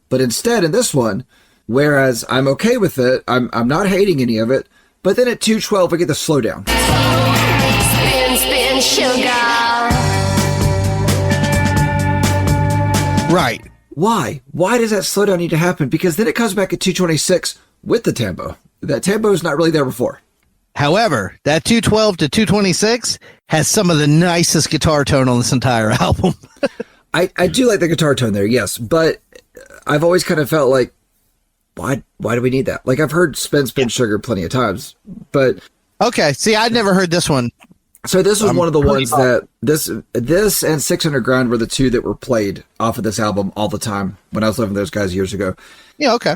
But instead, in this one, whereas I'm okay with it, I'm not hating any of it, but then at 2:12, we get the slowdown. Spin, spin, sugar. Right. Why? Why does that slowdown need to happen? Because then it comes back at 2:26 with the tambo. That tambo is not really there before. However, that 212 to 226 has some of the nicest guitar tone on this entire album. I do like the guitar tone there, yes, but I've always kind of felt like, why do we need that? Like, I've heard Spin, Spin, Sugar plenty of times, but... Okay, see, I'd never heard this one. So this was one of the ones that, this and 6 Underground were the two that were played off of this album all the time when I was living with those guys years ago. Yeah, okay.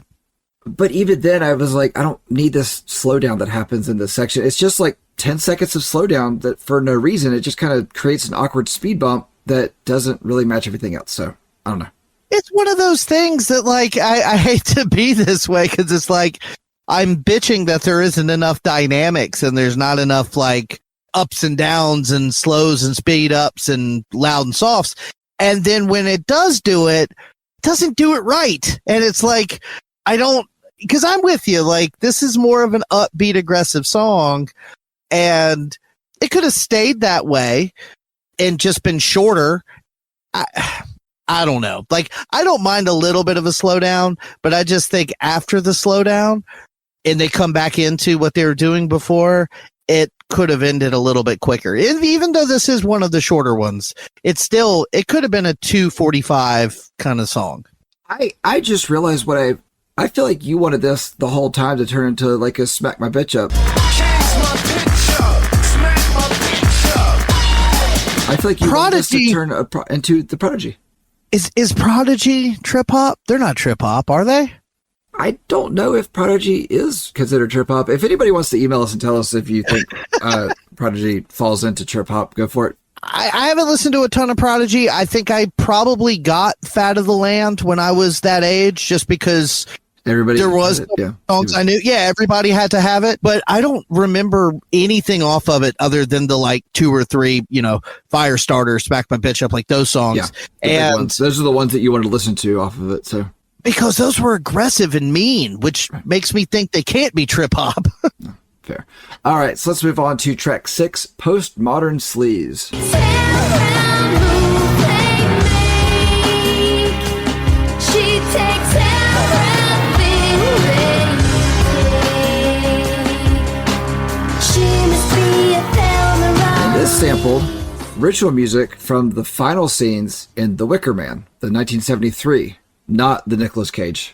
But even then, I was like, I don't need this slowdown that happens in this section. It's just like 10 seconds of slowdown that for no reason, it just kind of creates an awkward speed bump that doesn't really match everything else. So I don't know. It's one of those things that, like, I hate to be this way because it's like I'm bitching that there isn't enough dynamics and there's not enough like ups and downs and slows and speed ups and loud and softs. And then when it does do it, it doesn't do it right. And it's like, because I'm with you, like, this is more of an upbeat, aggressive song, and it could have stayed that way and just been shorter. I don't know. Like, I don't mind a little bit of a slowdown, but I just think after the slowdown and they come back into what they were doing before, it could have ended a little bit quicker. Even though this is one of the shorter ones, it could have been a 2:45 kind of song. I just realized I feel like you wanted this the whole time to turn into like a smack my bitch up. I feel like you wanted this to turn into the Prodigy. Is Prodigy trip hop? They're not trip hop, are they? I don't know if Prodigy is considered trip hop. If anybody wants to email us and tell us if you think Prodigy falls into trip hop, go for it. I haven't listened to a ton of Prodigy. I think I probably got Fat of the Land when I was that age, just because there was songs I knew. Yeah, everybody had to have it, but I don't remember anything off of it other than the like 2 or 3, Firestarter, Smack My Bitch Up, like those songs. Yeah, and those are the ones that you wanted to listen to off of it. So because those were aggressive and mean, which makes me think they can't be trip hop. Fair. All right, so let's move on to track 6, Postmodern Sleaze. And this sampled ritual music from the final scenes in The Wicker Man, the 1973, not the Nicolas Cage.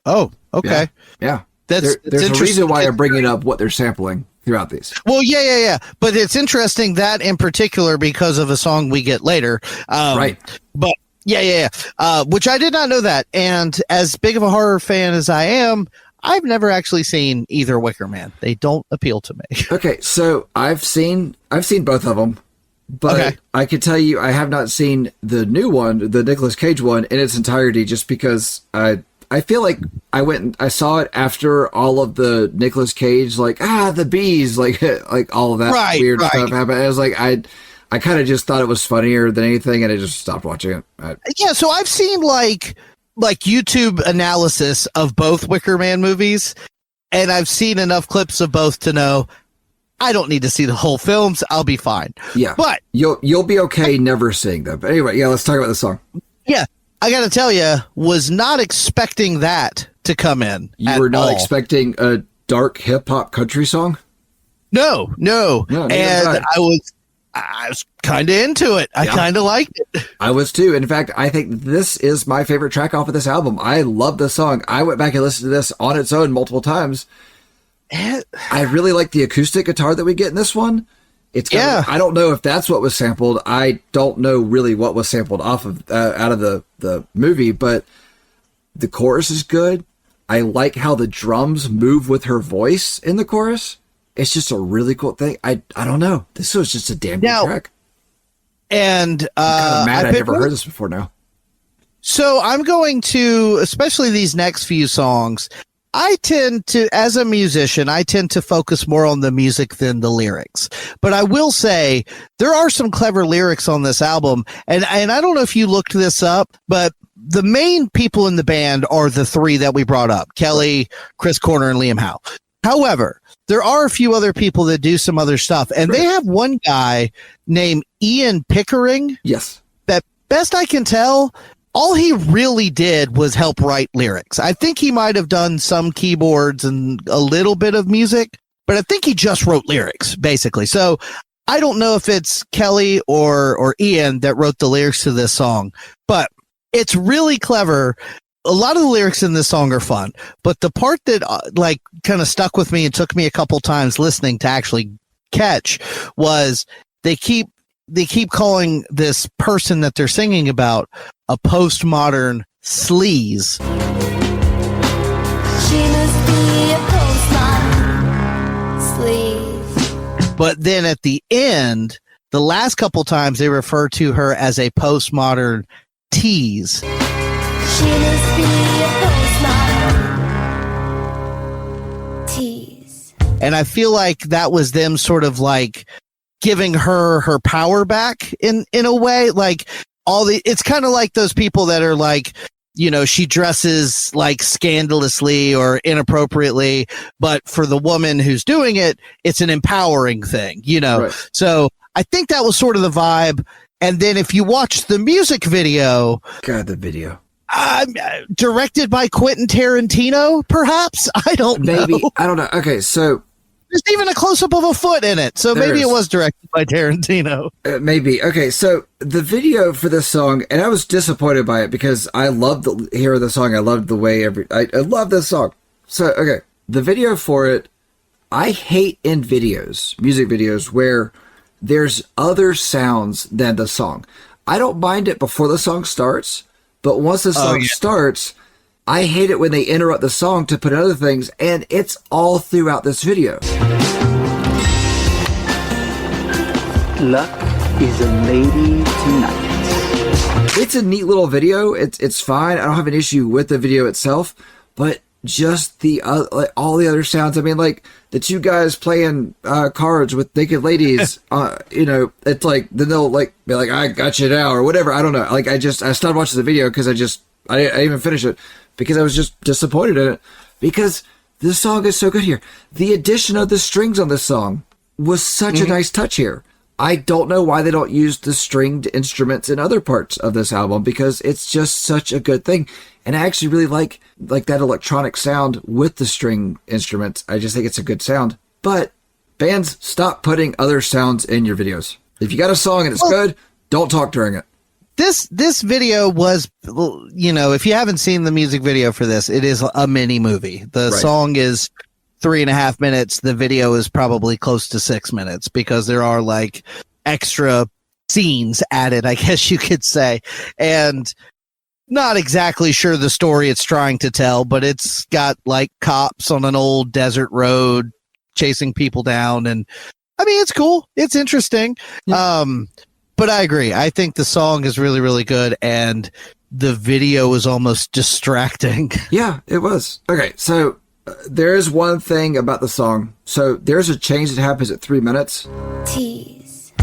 Oh, okay. Yeah. There's a reason why I'm bringing up what they're sampling throughout these. Well, yeah. But it's interesting that in particular because of a song we get later. Right. But yeah. Which I did not know that. And as big of a horror fan as I am, I've never actually seen either Wicker Man. They don't appeal to me. Okay, so I've seen both of them, but I can tell you I have not seen the new one, the Nicolas Cage one, in its entirety, just because I feel like I went and I saw it after all of the Nicolas Cage, like, the bees, like all of that weird stuff happened. I was like, I kind of just thought it was funnier than anything, and I just stopped watching it. Yeah, so I've seen like YouTube analysis of both Wicker Man movies, and I've seen enough clips of both to know I don't need to see the whole films. I'll be fine. Yeah, but you'll be okay never seeing them. But anyway, let's talk about the song. Yeah. I got to tell you, was not expecting that to come in. You were not expecting a dark hip hop country song? No. And I was kind of into it. I kind of liked it. I was too. In fact, I think this is my favorite track off of this album. I love this song. I went back and listened to this on its own multiple times. I really like the acoustic guitar that we get in this one. I don't know if that's what was sampled. I don't know really what was sampled off of out of the movie, but the chorus is good. I like how the drums move with her voice in the chorus. It's just a really cool thing. I don't know. This was just a damn good track. And I'm kind of mad I never heard this before now. So I'm going to, especially these next few songs, I tend to, as a musician, focus more on the music than the lyrics. But I will say there are some clever lyrics on this album. And I don't know if you looked this up, but the main people in the band are the 3 that we brought up, Kelly, Chris Corner, and Liam Howe. However, there are a few other people that do some other stuff. And they have one guy named Ian Pickering. Yes. That, best I can tell, all he really did was help write lyrics. I think he might have done some keyboards and a little bit of music, but I think he just wrote lyrics, basically. So I don't know if it's Kelly or Ian that wrote the lyrics to this song, but it's really clever. A lot of the lyrics in this song are fun, but the part that kind of stuck with me and took me a couple times listening to actually catch was they keep calling this person that they're singing about a postmodern sleaze. She must be a postmodern sleaze. But then at the end, The last couple times they refer to her as a postmodern tease. She must be a postmodern tease. And I feel like that was them sort of like giving her power back in a way. Like it's kind of like those people that are like, you know, she dresses like scandalously or inappropriately, but for the woman who's doing it, it's an empowering thing, you know? Right. So I think that was sort of the vibe. And then if you watch the music video, God, the video. Directed by Quentin Tarantino, perhaps? I don't Maybe. know. I don't know. Okay, so There's even a close-up of a foot in it. So maybe it is. was directed by Tarantino. maybe. Okay, so the video for this song, and I was disappointed by it because I loved the hear of the song. I loved the way I love this song. So, okay, the video for it, I hate in videos, music videos, where there's other sounds than the song. I don't mind it before the song starts, but once the song starts, I hate it when they interrupt the song to put other things, and it's all throughout this video. Luck is a lady tonight. It's a neat little video. It's fine. I don't have an issue with the video itself, but just the like all the other sounds. I mean, like the two guys playing cards with naked ladies. You know, it's like then they'll like be like, "I got you now" or whatever. I don't know. Like I stopped watching the video because I didn't even finish it because I was just disappointed in it because the song is so good here. The addition of the strings on this song was such a nice touch here. I don't know why they don't use the stringed instruments in other parts of this album because it's just such a good thing. And I actually really like that electronic sound with the string instruments. I just think it's a good sound. But bands, stop putting other sounds in your videos. If you got a song and it's good, don't talk during it. This video was, you know, if you haven't seen the music video for this, it is a mini movie. The song is 3.5 minutes. The video is probably close to 6 minutes because there are like extra scenes added, I guess you could say. And not exactly sure the story it's trying to tell, but it's got like cops on an old desert road chasing people down. And I mean, it's cool. It's interesting. Yeah. But I agree. I think the song is really, really good. And the video is almost distracting. Yeah, it was. Okay. So there is one thing about the song. So there's a change that happens at 3 minutes. Tease.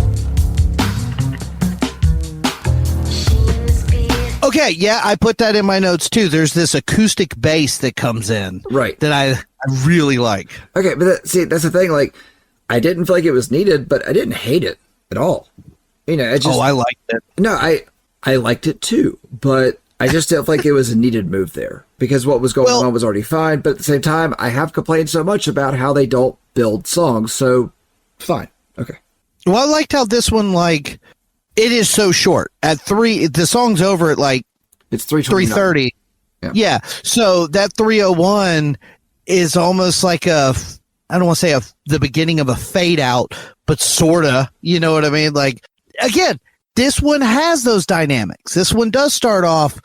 Okay, yeah, I put that in my notes too. There's this acoustic bass that comes in, Right, that I really like. Okay, but see, that's the thing. Like, I didn't feel like it was needed, but I didn't hate it at all. You know, I liked it. No, I liked it too, but I just didn't feel like it was a needed move there because what was going on was already fine. But at the same time, I have complained so much about how they don't build songs, so fine, okay. Well, I liked how this one, like, it is so short. At 3, the song's over at like it's 3:30. Yeah. So that 3:01 is almost like I don't want to say the beginning of a fade out, but sorta. You know what I mean? Like, again, this one has those dynamics. This one does start off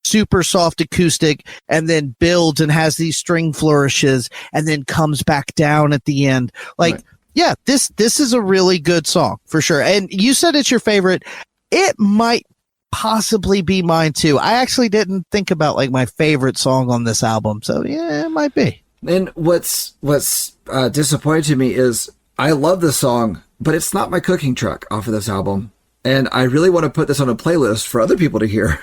super soft acoustic and then builds and has these string flourishes and then comes back down at the end. Like, right. Yeah, this is a really good song for sure. And you said it's your favorite. It might possibly be mine too. I actually didn't think about like my favorite song on this album. So yeah, it might be. And what's disappointing to me is I love this song, but it's not my cooking truck off of this album. And I really want to put this on a playlist for other people to hear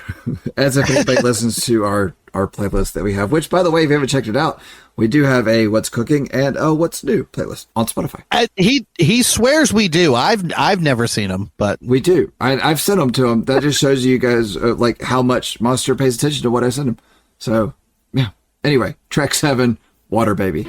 as if anybody listens to our playlist that we have, which, by the way, if you haven't checked it out, we do have a What's Cooking and a What's New playlist on Spotify. He swears we do. I've never seen them, but we do. I've sent them to him. That just shows you guys like how much Monster pays attention to what I send him. So, yeah. Anyway, track 7, Water Baby.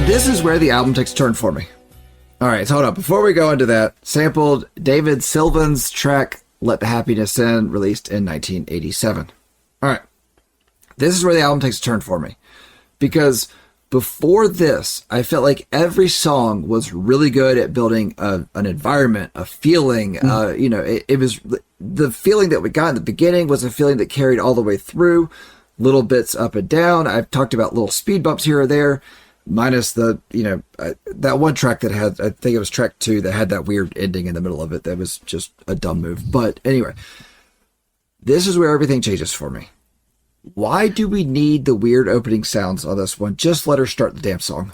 This is where the album takes a turn for me. All right, so hold up. Before we go into that, sampled David Sylvian's track, Let the Happiness In, released in 1987. All right, this is where the album takes a turn for me. Because Before this, I felt like every song was really good at building an environment, a feeling. It was the feeling that we got in the beginning was a feeling that carried all the way through, little bits up and down. I've talked about little speed bumps here or there, minus the, that one track that had, I think it was track 2 that had that weird ending in the middle of it. That was just a dumb move. But anyway, this is where everything changes for me. Why do we need the weird opening sounds on this one? Just let her start the damn song.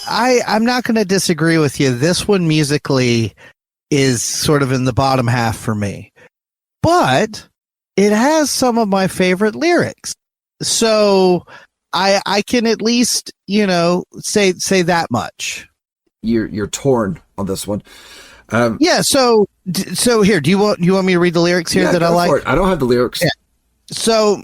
I'm not going to disagree with you. This one musically is sort of in the bottom half for me, but it has some of my favorite lyrics. So I can at least, say that much. You're torn on this one. Yeah. So here, do you want me to read the lyrics here that I like? I don't have the lyrics. Yeah. So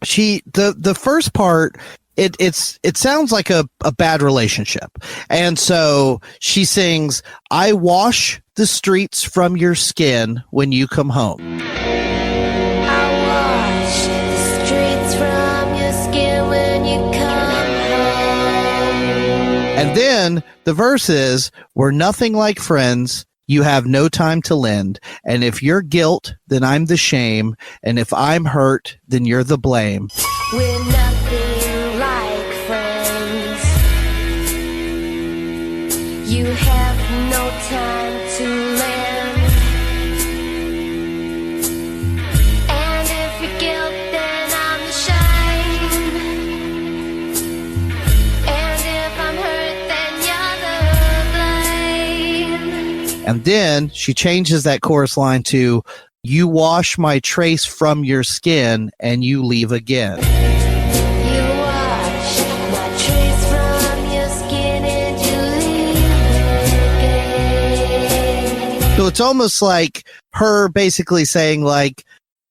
the first part, it sounds like a bad relationship. And so she sings, "I wash the streets from your skin when you come home." And then the verse is, "We're nothing like friends. You have no time to lend. And if you're guilt, then I'm the shame. And if I'm hurt, then you're the blame." We're nothing like friends. You have no time to lend. And if you're guilt, then I'm the shame. And if I'm hurt, then you're the blame. And then she changes that chorus line to, "You wash my trace from your skin and you leave again." You wash my trace from your skin and you leave again. So it's almost like her basically saying like,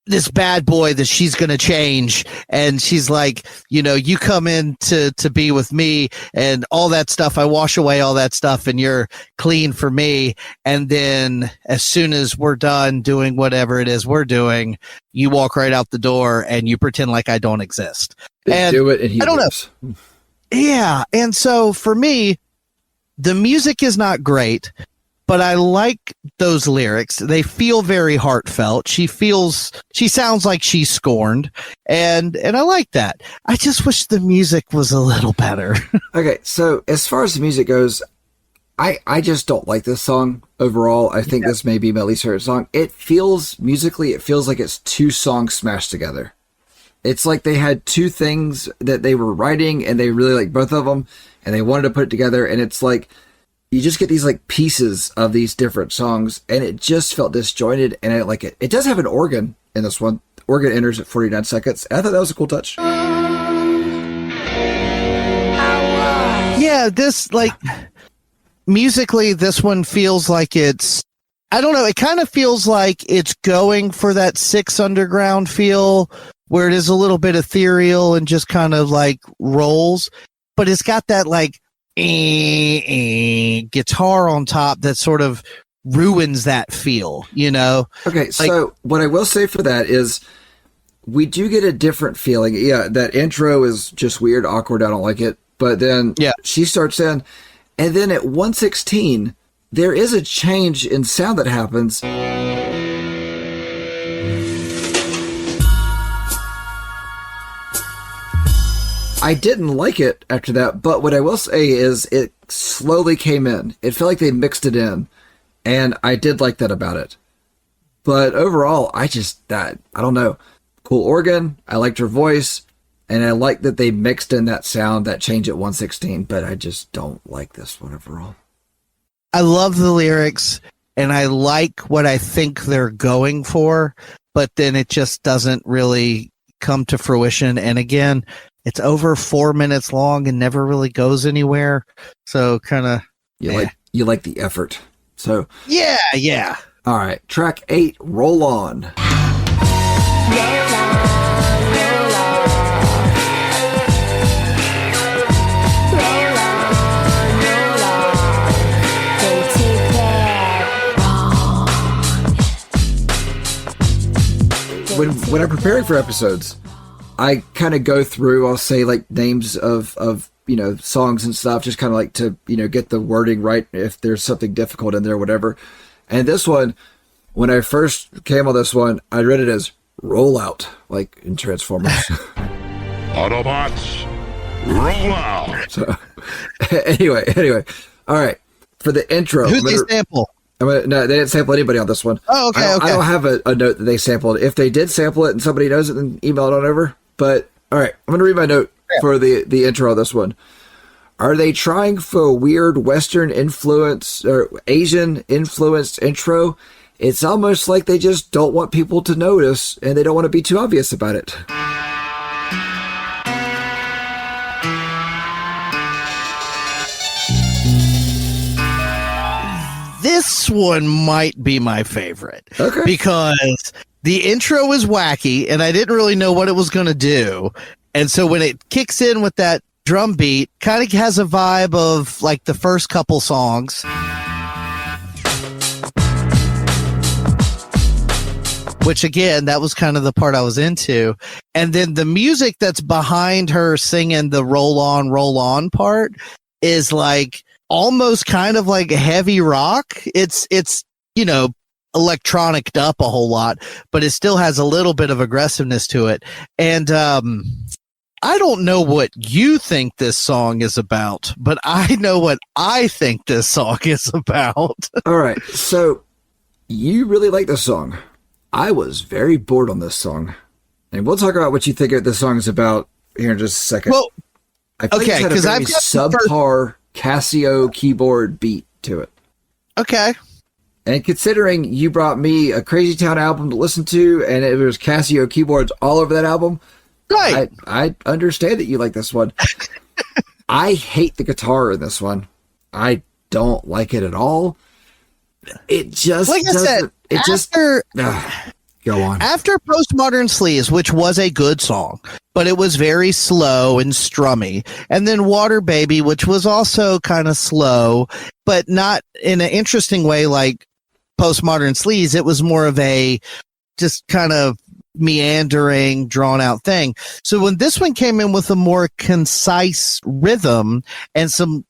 this bad boy that she's going to change. And she's like, you come in to be with me and all that stuff. I wash away all that stuff and you're clean for me. And then as soon as we're done doing whatever it is we're doing, you walk right out the door and you pretend like I don't exist. They do it and he I don't lives. know. Yeah. And so for me, the music is not great, but I like those lyrics. They feel very heartfelt. She sounds like she's scorned, and I like that. I just wish the music was a little better. Okay, so as far as the music goes, I just don't like this song overall. I think this may be my least favorite song. It feels like it's 2 songs smashed together. It's like they had 2 things that they were writing and they really like both of them and they wanted to put it together, and it's like you just get these like pieces of these different songs and it just felt disjointed, and I like it. It does have an organ in this one. The organ enters at 49 seconds. I thought that was a cool touch. Yeah, this like musically, this one feels like it's, I don't know, it kind of feels like it's going for that Six Underground feel where it is a little bit ethereal and just kind of like rolls, but it's got that like guitar on top that sort of ruins that feel, Okay, so what I will say for that is we do get a different feeling. Yeah, that intro is just weird, awkward, I don't like it. But then she starts in, and then at 1:16, there is a change in sound that happens. I didn't like it after that, but what I will say is it slowly came in. It felt like they mixed it in, and I did like that about it. But overall, I don't know. Cool organ, I liked her voice, and I like that they mixed in that sound, that change at 1:16, but I just don't like this one overall. I love the lyrics, and I like what I think they're going for, but then it just doesn't really come to fruition. And again, it's over 4 minutes long and never really goes anywhere. So kind of you like the effort. So yeah. All right, track 8, Roll On. when I'm preparing for episodes, I kind of go through, I'll say like names of songs and stuff, just kind of like to, get the wording right if there's something difficult in there, whatever. And this one, when I first came on this one, I read it as roll out, like in Transformers. Autobots, roll out. So, anyway. All right. For the intro. Who's they sample? No, they didn't sample anybody on this one. Oh, okay, I don't have a note that they sampled. If they did sample it and somebody knows it, then email it on over. But, all right, I'm going to read my note for the intro of this one. Are they trying for a weird Western influence or Asian influenced intro? It's almost like they just don't want people to notice and they don't want to be too obvious about it. This one might be my favorite. Okay. Because the intro is wacky and I didn't really know what it was going to do. And so when it kicks in with that drum beat, kind of has a vibe of like the first couple songs. Which again, that was kind of the part I was into. And then the music that's behind her singing the roll on part is like almost kind of like heavy rock. It's electronicked up a whole lot, but it still has a little bit of aggressiveness to it. And I don't know what you think this song is about, but I know what I think this song is about. All right. So you really like this song. I was very bored on this song. And we'll talk about what you think this song is about here in just a second. Well, I think it's had a very subpar Casio keyboard beat to it. Okay. And considering you brought me a Crazy Town album to listen to, and it was Casio keyboards all over that album, right? I understand that you like this one. I hate the guitar in this one. I don't like it at all. It just like doesn't. I said, Go on. After Postmodern Sleaze, which was a good song, but it was very slow and strummy. And then Water Baby, which was also kind of slow, but not in an interesting way like Postmodern Sleaze. It was more of a just kind of meandering, drawn out thing. So when this one came in with a more concise rhythm and some,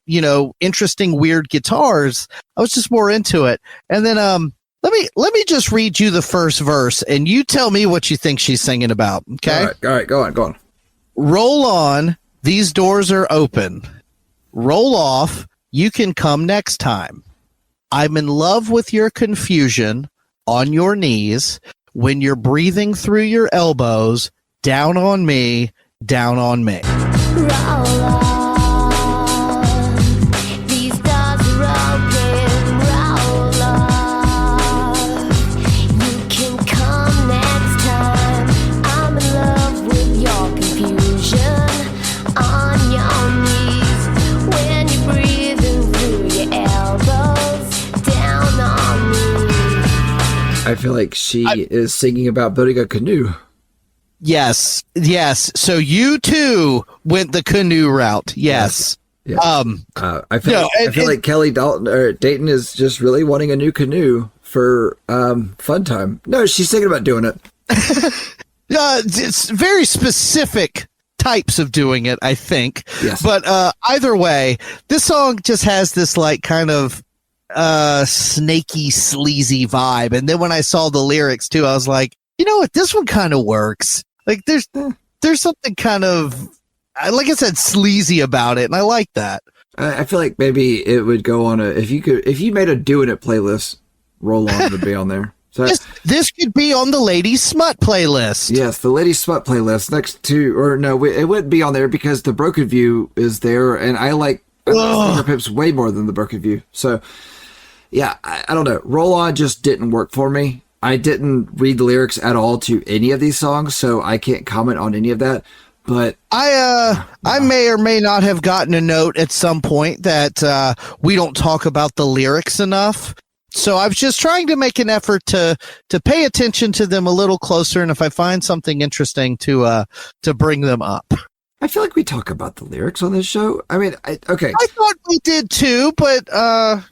interesting, weird guitars, I was just more into it. And then, let me just read you the first verse and you tell me what you think she's singing about. Okay. All right. Go on. Roll on. These doors are open. Roll off. You can come next time. I'm in love with your confusion on your knees when you're breathing through your elbows, down on me, down on me. Roll on. These doors are open. Roll on. You can come next time. I'm in love with your confusion on your knees when you're breathing through your elbows, down on me. I feel like she is singing about building a canoe. Yes. So you too went the canoe route. Yes. Yeah. I feel like Kelly Dayton is just really wanting a new canoe for fun time. No, she's thinking about doing it. It's very specific types of doing it, I think. Yes. But either way, this song just has this like kind of snaky, sleazy vibe. And then when I saw the lyrics too, I was like, you know what? This one kind of works. Like there's something kind of, like I said, sleazy about it. And I like that. I feel like maybe it would go on if you made a doing it playlist, Roll On would be on there. So this could be on the Ladies Smut playlist. Yes, the Ladies Smut playlist next to, or no, it wouldn't be on there because the Broken View is there. And I like Sneaker Pimps way more than the Broken View. So yeah, I don't know. Roll On just didn't work for me. I didn't read the lyrics at all to any of these songs, so I can't comment on any of that. But I may or may not have gotten a note at some point that we don't talk about the lyrics enough. So I was just trying to make an effort to pay attention to them a little closer, and if I find something interesting to bring them up. I feel like we talk about the lyrics on this show. I mean, okay. I thought we did too, but I'm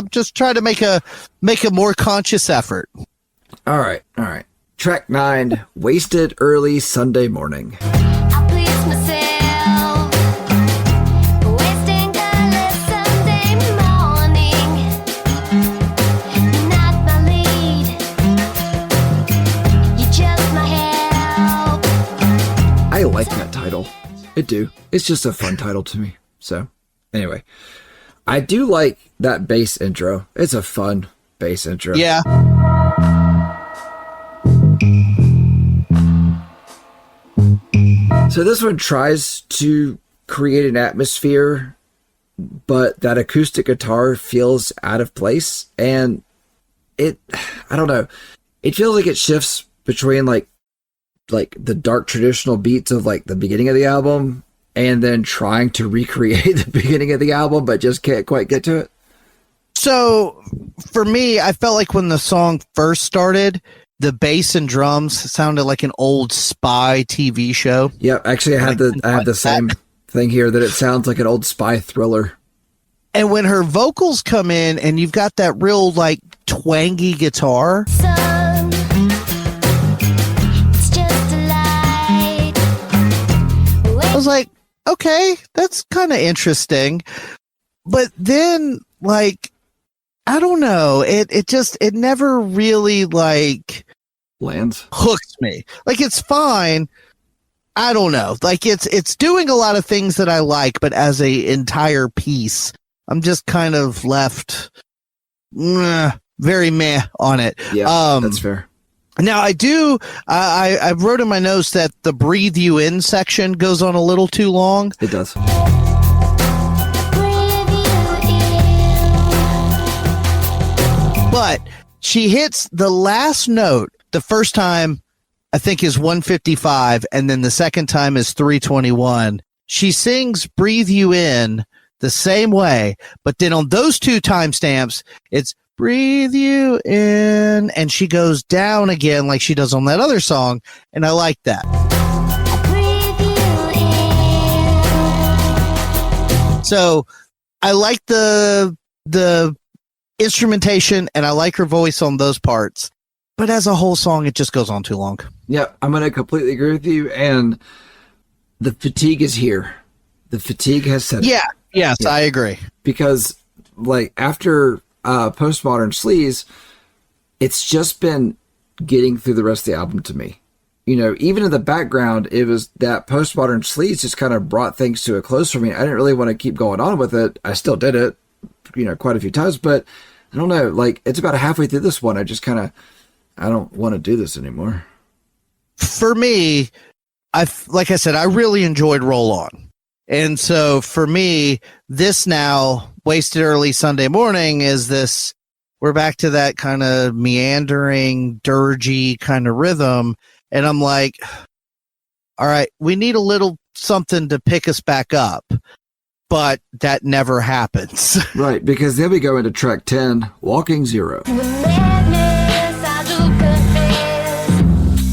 just trying to make a more conscious effort. All right. Track 9, Wasted Early Sunday Morning. I please myself, wasting early Sunday morning. Not my lead, you're just my help. I like that title. I do. It's just a fun title to me. So, anyway. I do like that bass intro. It's a fun bass intro. Yeah. So this one tries to create an atmosphere, but that acoustic guitar feels out of place. And I don't know. It feels like it shifts between like the dark traditional beats of like the beginning of the album and then trying to recreate the beginning of the album, but just can't quite get to it. So for me, I felt like when the song first started, the bass and drums sounded like an old spy TV show. Yep, actually, I have the same thing here, that it sounds like an old spy thriller. And when her vocals come in, and you've got that real like twangy guitar, Sun, it's just a light. I was like, okay, that's kind of interesting. But then, like, I don't know, it never really like Lands. hooks me. Like, it's fine. I don't know. Like, it's doing a lot of things that I like, but as a entire piece, I'm just kind of left very meh on it. Yeah, that's fair. Now I wrote in my notes that the breathe you in section goes on a little too long. It does. Breathe you in. But she hits the last note the first time, I think, is 155, and then the second time is 321. She sings breathe you in the same way, but then on those two timestamps, it's breathe you in, and she goes down again like she does on that other song, and I like that. Breathe you in. So I like the instrumentation, and I like her voice on those parts, but as a whole song, it just goes on too long. Yeah, I'm going to completely agree with you, and the fatigue is here. The fatigue has set in. Yeah, yes, Yeah. I agree. Because, like, after Postmodern Sleaze, it's just been getting through the rest of the album to me. You know, even in the background, it was that Postmodern Sleaze just kind of brought things to a close for me. I didn't really want to keep going on with it. I still did it, quite a few times, but I don't know, like, it's about halfway through this one. I just kind of, I don't want to do this anymore. For me, like I said, I really enjoyed Roll On. And so for me, this now, Wasted Early Sunday Morning, is this, we're back to that kind of meandering, dirgy kind of rhythm. And I'm like, all right, we need a little something to pick us back up. But that never happens. Right, because then we go into track 10, Walking Zero. The madness I do confess,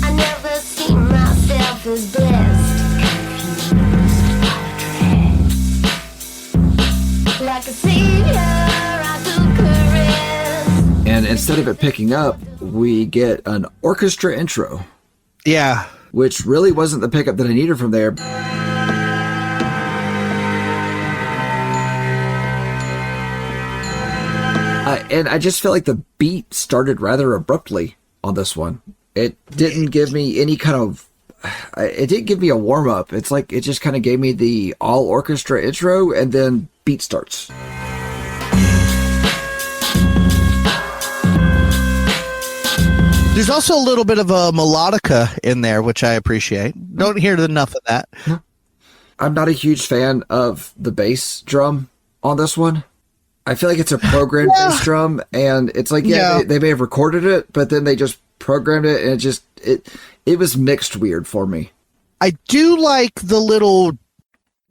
I never see myself as blessed. Confused by dread. Like a savior I do caress. And instead of it picking up, we get an orchestra intro, Yeah. which really wasn't the pickup that I needed from there. And I just felt like the beat started rather abruptly on this one. It didn't give me any kind of... It didn't give me a warm-up. It's like it just kind of gave me the all-orchestra intro, and then beat starts. There's also a little bit of a melodica in there, which I appreciate. Don't hear enough of that. I'm not a huge fan of the bass drum on this one. I feel like it's a programmed bass drum, and it's like, they may have recorded it, but then they just programmed it, and it was mixed weird for me. I do like the little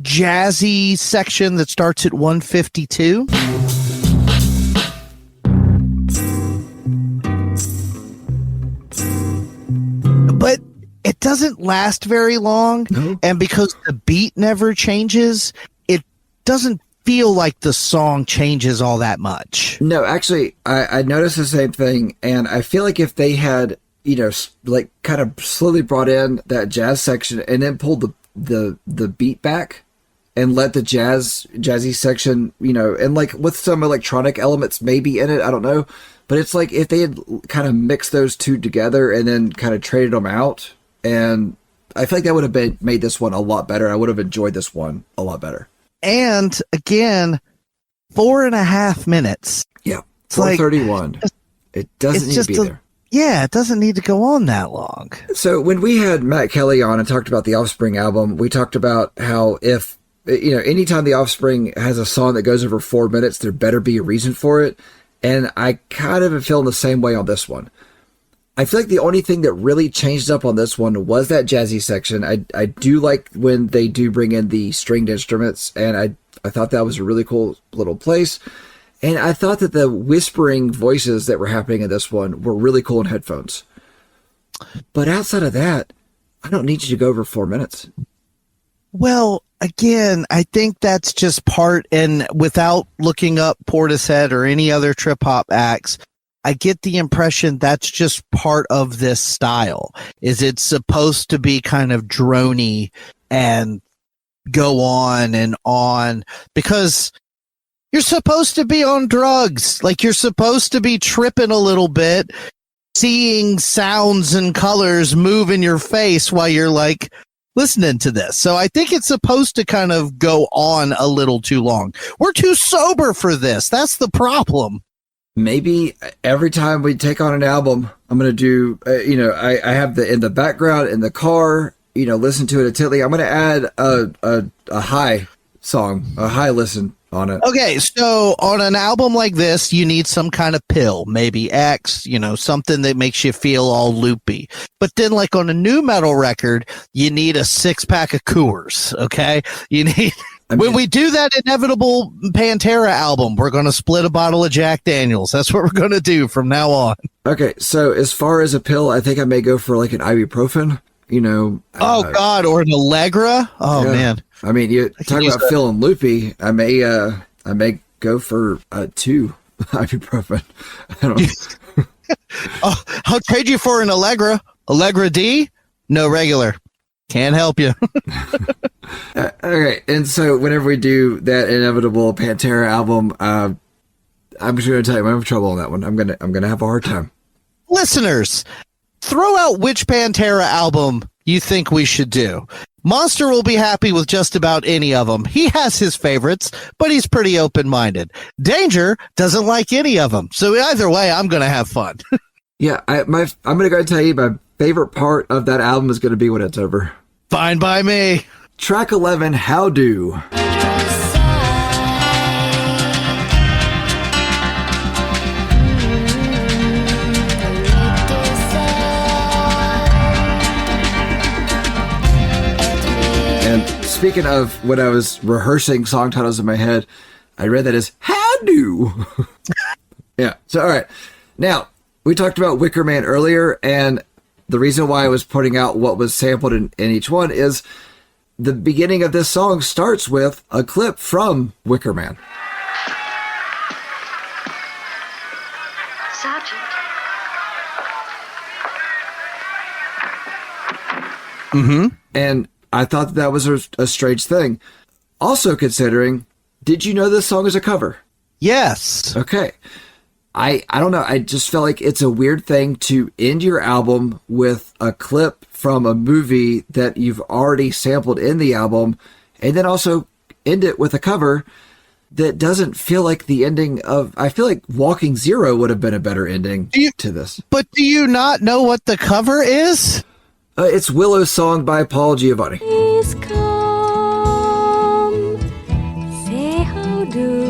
jazzy section that starts at 152. But it doesn't last very long, and because the beat never changes, it doesn't feel like the song changes all that much. No, actually, I noticed the same thing, and I feel like if they had like kind of slowly brought in that jazz section and then pulled the beat back and let the jazzy section, and like with some electronic elements maybe in it, I don't know. But it's like if they had kind of mixed those two together and then kind of traded them out, and I feel like that would have made this one a lot better. I would have enjoyed this one a lot better. And again, 4.5 minutes. Yeah, It's like- 4:31. It doesn't need to be there. Yeah, it doesn't need to go on that long. So when we had Matt Kelly on and talked about the Offspring album, we talked about how if, anytime the Offspring has a song that goes over 4 minutes, there better be a reason for it. And I kind of am feeling the same way on this one. I feel like the only thing that really changed up on this one was that jazzy section. I do like when they do bring in the stringed instruments, and I thought that was a really cool little place. And I thought that the whispering voices that were happening in this one were really cool in headphones. But outside of that, I don't need you to go over 4 minutes. Well, again, I think that's just part, and without looking up Portishead or any other trip hop acts, I get the impression that's just part of this style. Is it's supposed to be kind of droney and go on because you're supposed to be on drugs. Like, you're supposed to be tripping a little bit, seeing sounds and colors move in your face while you're like listening to this. So I think it's supposed to kind of go on a little too long. We're too sober for this. That's the problem. Maybe every time we take on an album, I'm going to do, I have in the background in the car, listen to it intently. I'm going to add a high song, a high listen on it. Okay, so on an album like this, you need some kind of pill, maybe X, something that makes you feel all loopy. But then, like on a new metal record, you need a 6-pack of Coors, okay? You need... When we do that inevitable Pantera album, we're going to split a bottle of Jack Daniels. That's what we're going to do from now on. Okay, so as far as a pill, I think I may go for like an ibuprofen, Oh, God, or an Allegra? Oh, yeah. man. I mean, you talk about feeling loopy. I may go for 2 ibuprofen. I don't know. Oh, I'll trade you for an Allegra. Allegra D? No regular. Can't help you. Okay, and so whenever we do that inevitable Pantera album, I'm just going to tell you, I'm having trouble on that one. I'm gonna have a hard time. Listeners, throw out which Pantera album you think we should do. Monster will be happy with just about any of them. He has his favorites, but he's pretty open-minded. Danger doesn't like any of them. So either way, I'm going to have fun. Yeah, I'm going to go and tell you my favorite part of that album is going to be when it's over. Fine by me. Track 11, How Do. And speaking of when I was rehearsing song titles in my head, I read that as How Do. Yeah, so all right. Now, we talked about Wicker Man earlier, and the reason why I was pointing out what was sampled in each one is the beginning of this song starts with a clip from Wicker Man. Sergeant. Mm-hmm. And I thought that was a strange thing. Also considering, did you know this song is a cover? Yes. Okay. I don't know. I just felt like it's a weird thing to end your album with a clip from a movie that you've already sampled in the album, and then also end it with a cover that doesn't feel like the ending of... I feel like Walking Zero would have been a better ending to this. But do you not know what the cover is? It's Willow's song by Paul Giovanni. Please come, say how do.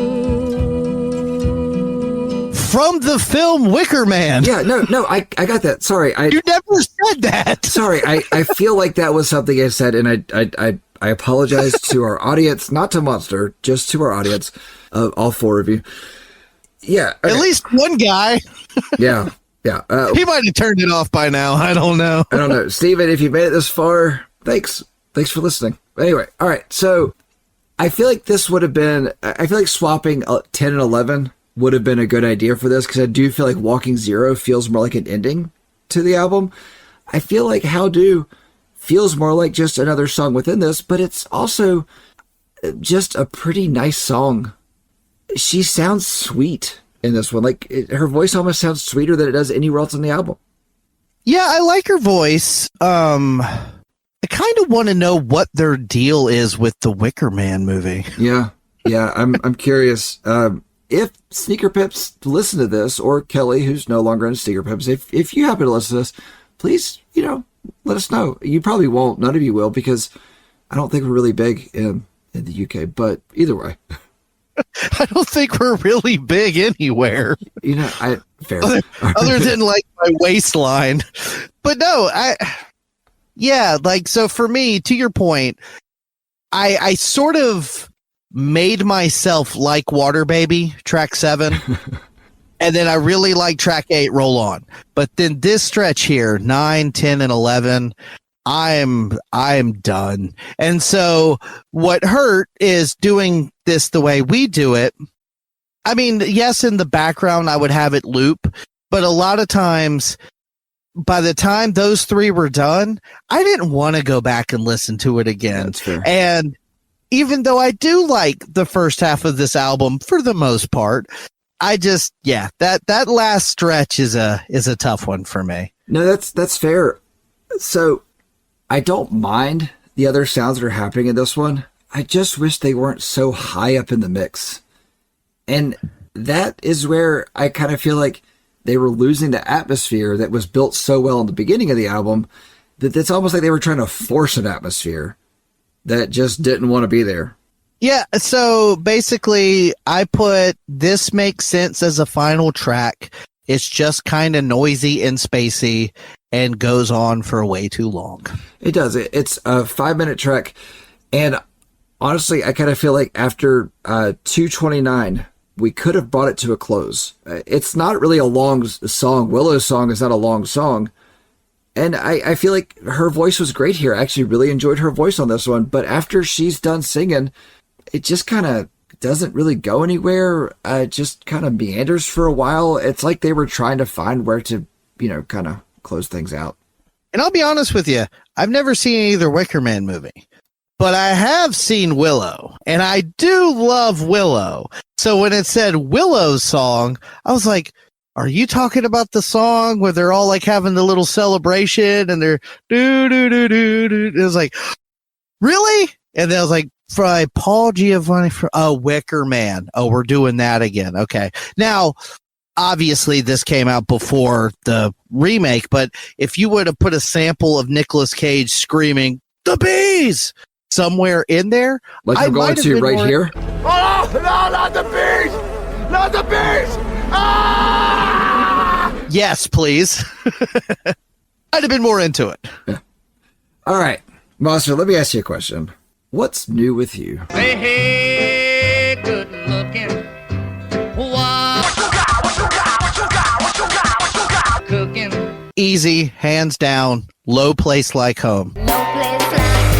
From the film Wicker Man. Yeah, no, I got that. Sorry, You never said that. Sorry, I feel like that was something I said, and I apologize to our audience, not to Monster, just to our audience, all 4 of you. Yeah. Okay. At least one guy. Yeah. He might have turned it off by now. I don't know. I don't know. Steven, if you made it this far, thanks. Thanks for listening. Anyway, all right. So I feel like this would have been, I feel like swapping 10 and 11 would have been a good idea for this, because I do feel like Walking Zero feels more like an ending to the album. I feel like How Do feels more like just another song within this, but it's also just a pretty nice song. She sounds sweet in this one. Like her voice almost sounds sweeter than it does anywhere else on the album. Yeah, I like her voice. I kind of want to know what their deal is with the Wicker Man movie. Yeah, I'm curious. If Sneaker Pimps listen to this, or Kelly, who's no longer in Sneaker Pimps, if you happen to listen to this, please, let us know. You probably won't. None of you will, because I don't think we're really big in the UK. But either way, I don't think we're really big anywhere. Fair. Other than like my waistline. But no, so for me, to your point, I sort of made myself like Water Baby, track 7. And then I really like track 8, Roll On. But then this stretch here, 9, 10, and 11, I'm done. And so what hurt is doing this the way we do it. I mean, yes, in the background, I would have it loop, but a lot of times, by the time those 3 were done, I didn't want to go back and listen to it again. That's fair. And even though I do like the first half of this album for the most part, I just, that last stretch is a tough one for me. No, that's fair. So I don't mind the other sounds that are happening in this one. I just wish they weren't so high up in the mix. And that is where I kind of feel like they were losing the atmosphere that was built so well in the beginning of the album, that it's almost like they were trying to force an atmosphere that just didn't want to be there. Yeah, so basically I put This Makes Sense as a final track. It's just kind of noisy and spacey and goes on for way too long. It does. It's a 5-minute track. And honestly, I kind of feel like after 2:29, we could have brought it to a close. It's not really a long song. Willow's song is not a long song. And I feel like her voice was great here. I actually really enjoyed her voice on this one. But after she's done singing, it just kind of doesn't really go anywhere. It just kind of meanders for a while. It's like they were trying to find where to, kind of close things out. And I'll be honest with you, I've never seen either Wicker Man movie, but I have seen Willow, and I do love Willow. So when it said Willow's song, I was like, are you talking about the song where they're all like having the little celebration and they're do do do do do? It was like, really? And then I was like, by Paul Giovanni for Wicker Man. Oh, we're doing that again. Okay. Now, obviously, this came out before the remake, but if you would have put a sample of Nicolas Cage screaming "the bees" somewhere in there, like I'm going to right here. Oh, no, not the bees! Not the bees! Ah! Yes, please. I'd have been more into it. Yeah. All right, Monster, let me ask you a question. What's new with you? Hey, hey, good looking. What you got? What you got? What you got? What you got? What you got? Cooking. Easy, hands down, Low Place Like Home. No place like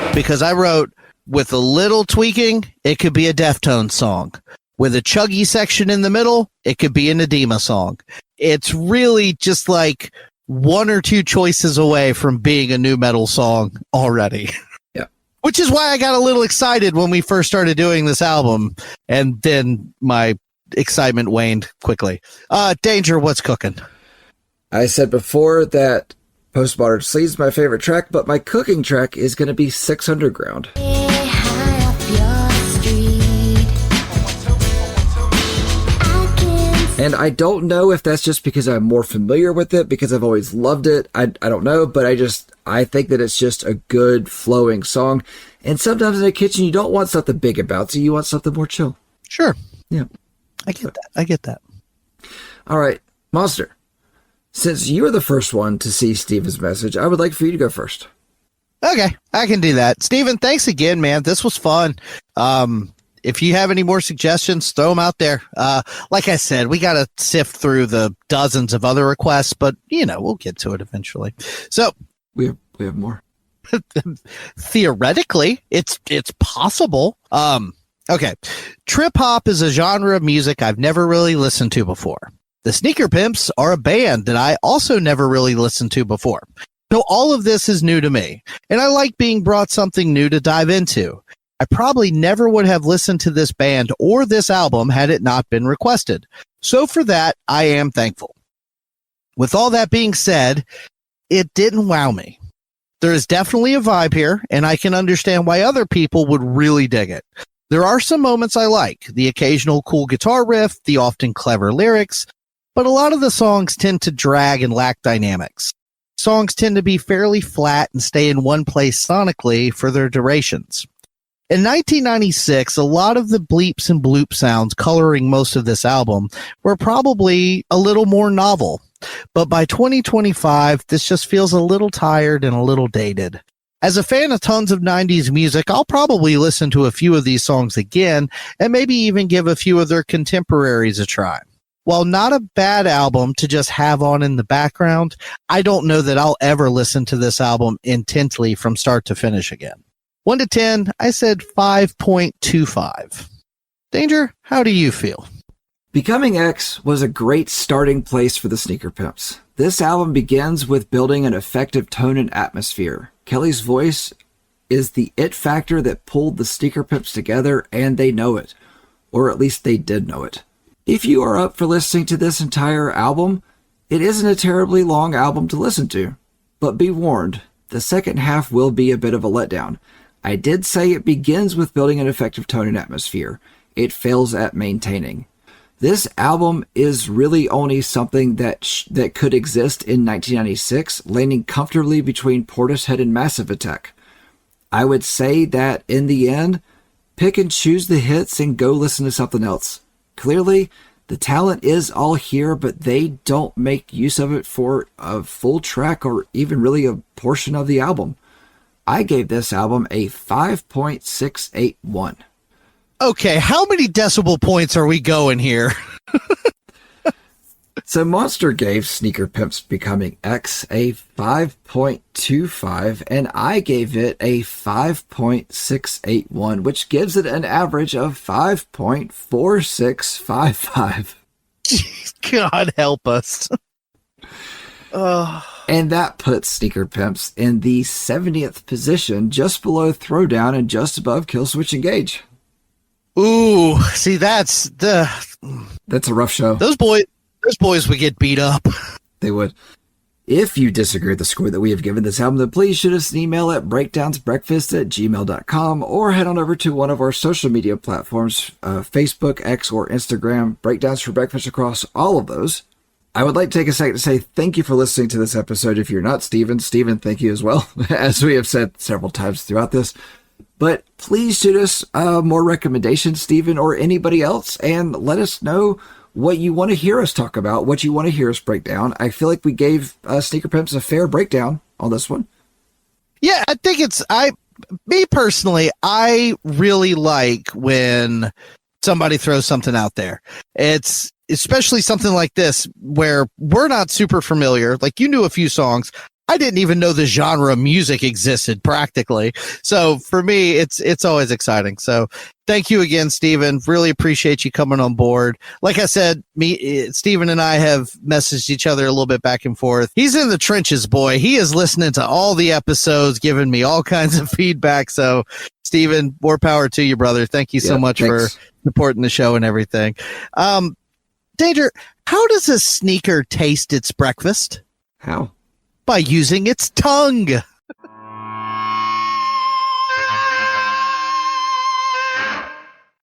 home. Because I wrote, with a little tweaking, it could be a Deftones song. With a chuggy section in the middle, it could be an Edema song. It's really just like 1 or 2 choices away from being a new metal song already. Yeah. Which is why I got a little excited when we first started doing this album, and then my excitement waned quickly. Danger, what's cooking? I said before that Postmodern Sleeve's my favorite track, but my cooking track is going to be 6 Underground. High up your street. I can And I don't know if that's just because I'm more familiar with it, because I've always loved it. I don't know, but I think that it's just a good flowing song. And sometimes in the kitchen, you don't want something big about you. You want something more chill. Sure. Yeah. I get that. All right, Monster. Since you were the first one to see Steven's message, I would like for you to go first. Okay, I can do that. Steven, thanks again, man. This was fun. If you have any more suggestions, throw them out there. Like I said, we got to sift through the dozens of other requests, but we'll get to it eventually. So We have more. theoretically, it's possible. Okay. Trip hop is a genre of music I've never really listened to before. The Sneaker Pimps are a band that I also never really listened to before. So all of this is new to me, and I like being brought something new to dive into. I probably never would have listened to this band or this album had it not been requested. So for that, I am thankful. With all that being said, it didn't wow me. There is definitely a vibe here, and I can understand why other people would really dig it. There are some moments I like, the occasional cool guitar riff, the often clever lyrics, but a lot of the songs tend to drag and lack dynamics. Songs tend to be fairly flat and stay in one place sonically for their durations. In 1996, a lot of the bleeps and bloop sounds coloring most of this album were probably a little more novel. But by 2025, this just feels a little tired and a little dated. As a fan of tons of 90s music, I'll probably listen to a few of these songs again and maybe even give a few of their contemporaries a try. While not a bad album to just have on in the background, I don't know that I'll ever listen to this album intently from start to finish again. 1 to 10, I said 5.25. Danger, how do you feel? Becoming X was a great starting place for the Sneaker Pimps. This album begins with building an effective tone and atmosphere. Kelly's voice is the it factor that pulled the Sneaker Pimps together, and they know it. Or at least they did know it. If you are up for listening to this entire album, it isn't a terribly long album to listen to. But be warned, the second half will be a bit of a letdown. I did say it begins with building an effective tone and atmosphere. It fails at maintaining. This album is really only something that could exist in 1996, landing comfortably between Portishead and Massive Attack. I would say that in the end, pick and choose the hits and go listen to something else. Clearly, the talent is all here, but they don't make use of it for a full track or even really a portion of the album. I gave this album a 5.681. Okay, how many decibel points are we going here? So Monster gave Sneaker Pimps Becoming X a 5.25, and I gave it a 5.681, which gives it an average of 5.4655. God help us. And that puts Sneaker Pimps in the 70th position, just below Throwdown and just above Killswitch Engage. Ooh, see, that's a rough show. Those boys would get beat up. They would. If you disagree with the score that we have given this album, then please shoot us an email at breakdownsbreakfast@gmail.com or head on over to one of our social media platforms, Facebook, X, or Instagram, Breakdowns for Breakfast across all of those. I would like to take a second to say thank you for listening to this episode. If you're not Steven, thank you as well, as we have said several times throughout this. But please shoot us more recommendations, Steven, or anybody else, and let us know what you want to hear us talk about, what you want to hear us break down. I feel like we gave Sneaker Pimps a fair breakdown on this one. Yeah, I think me personally, I really like when somebody throws something out there. It's especially something like this where we're not super familiar. Like, you knew a few songs. I didn't even know the genre of music existed practically. So for me, it's always exciting. So thank you again, Steven. Really appreciate you coming on board. Like I said, Steven and I have messaged each other a little bit back and forth. He's in the trenches, boy. He is listening to all the episodes, giving me all kinds of feedback. So Steven, more power to you, brother. Thank you so much for supporting the show and everything. Danger, how does a sneaker taste its breakfast? How? By using its tongue.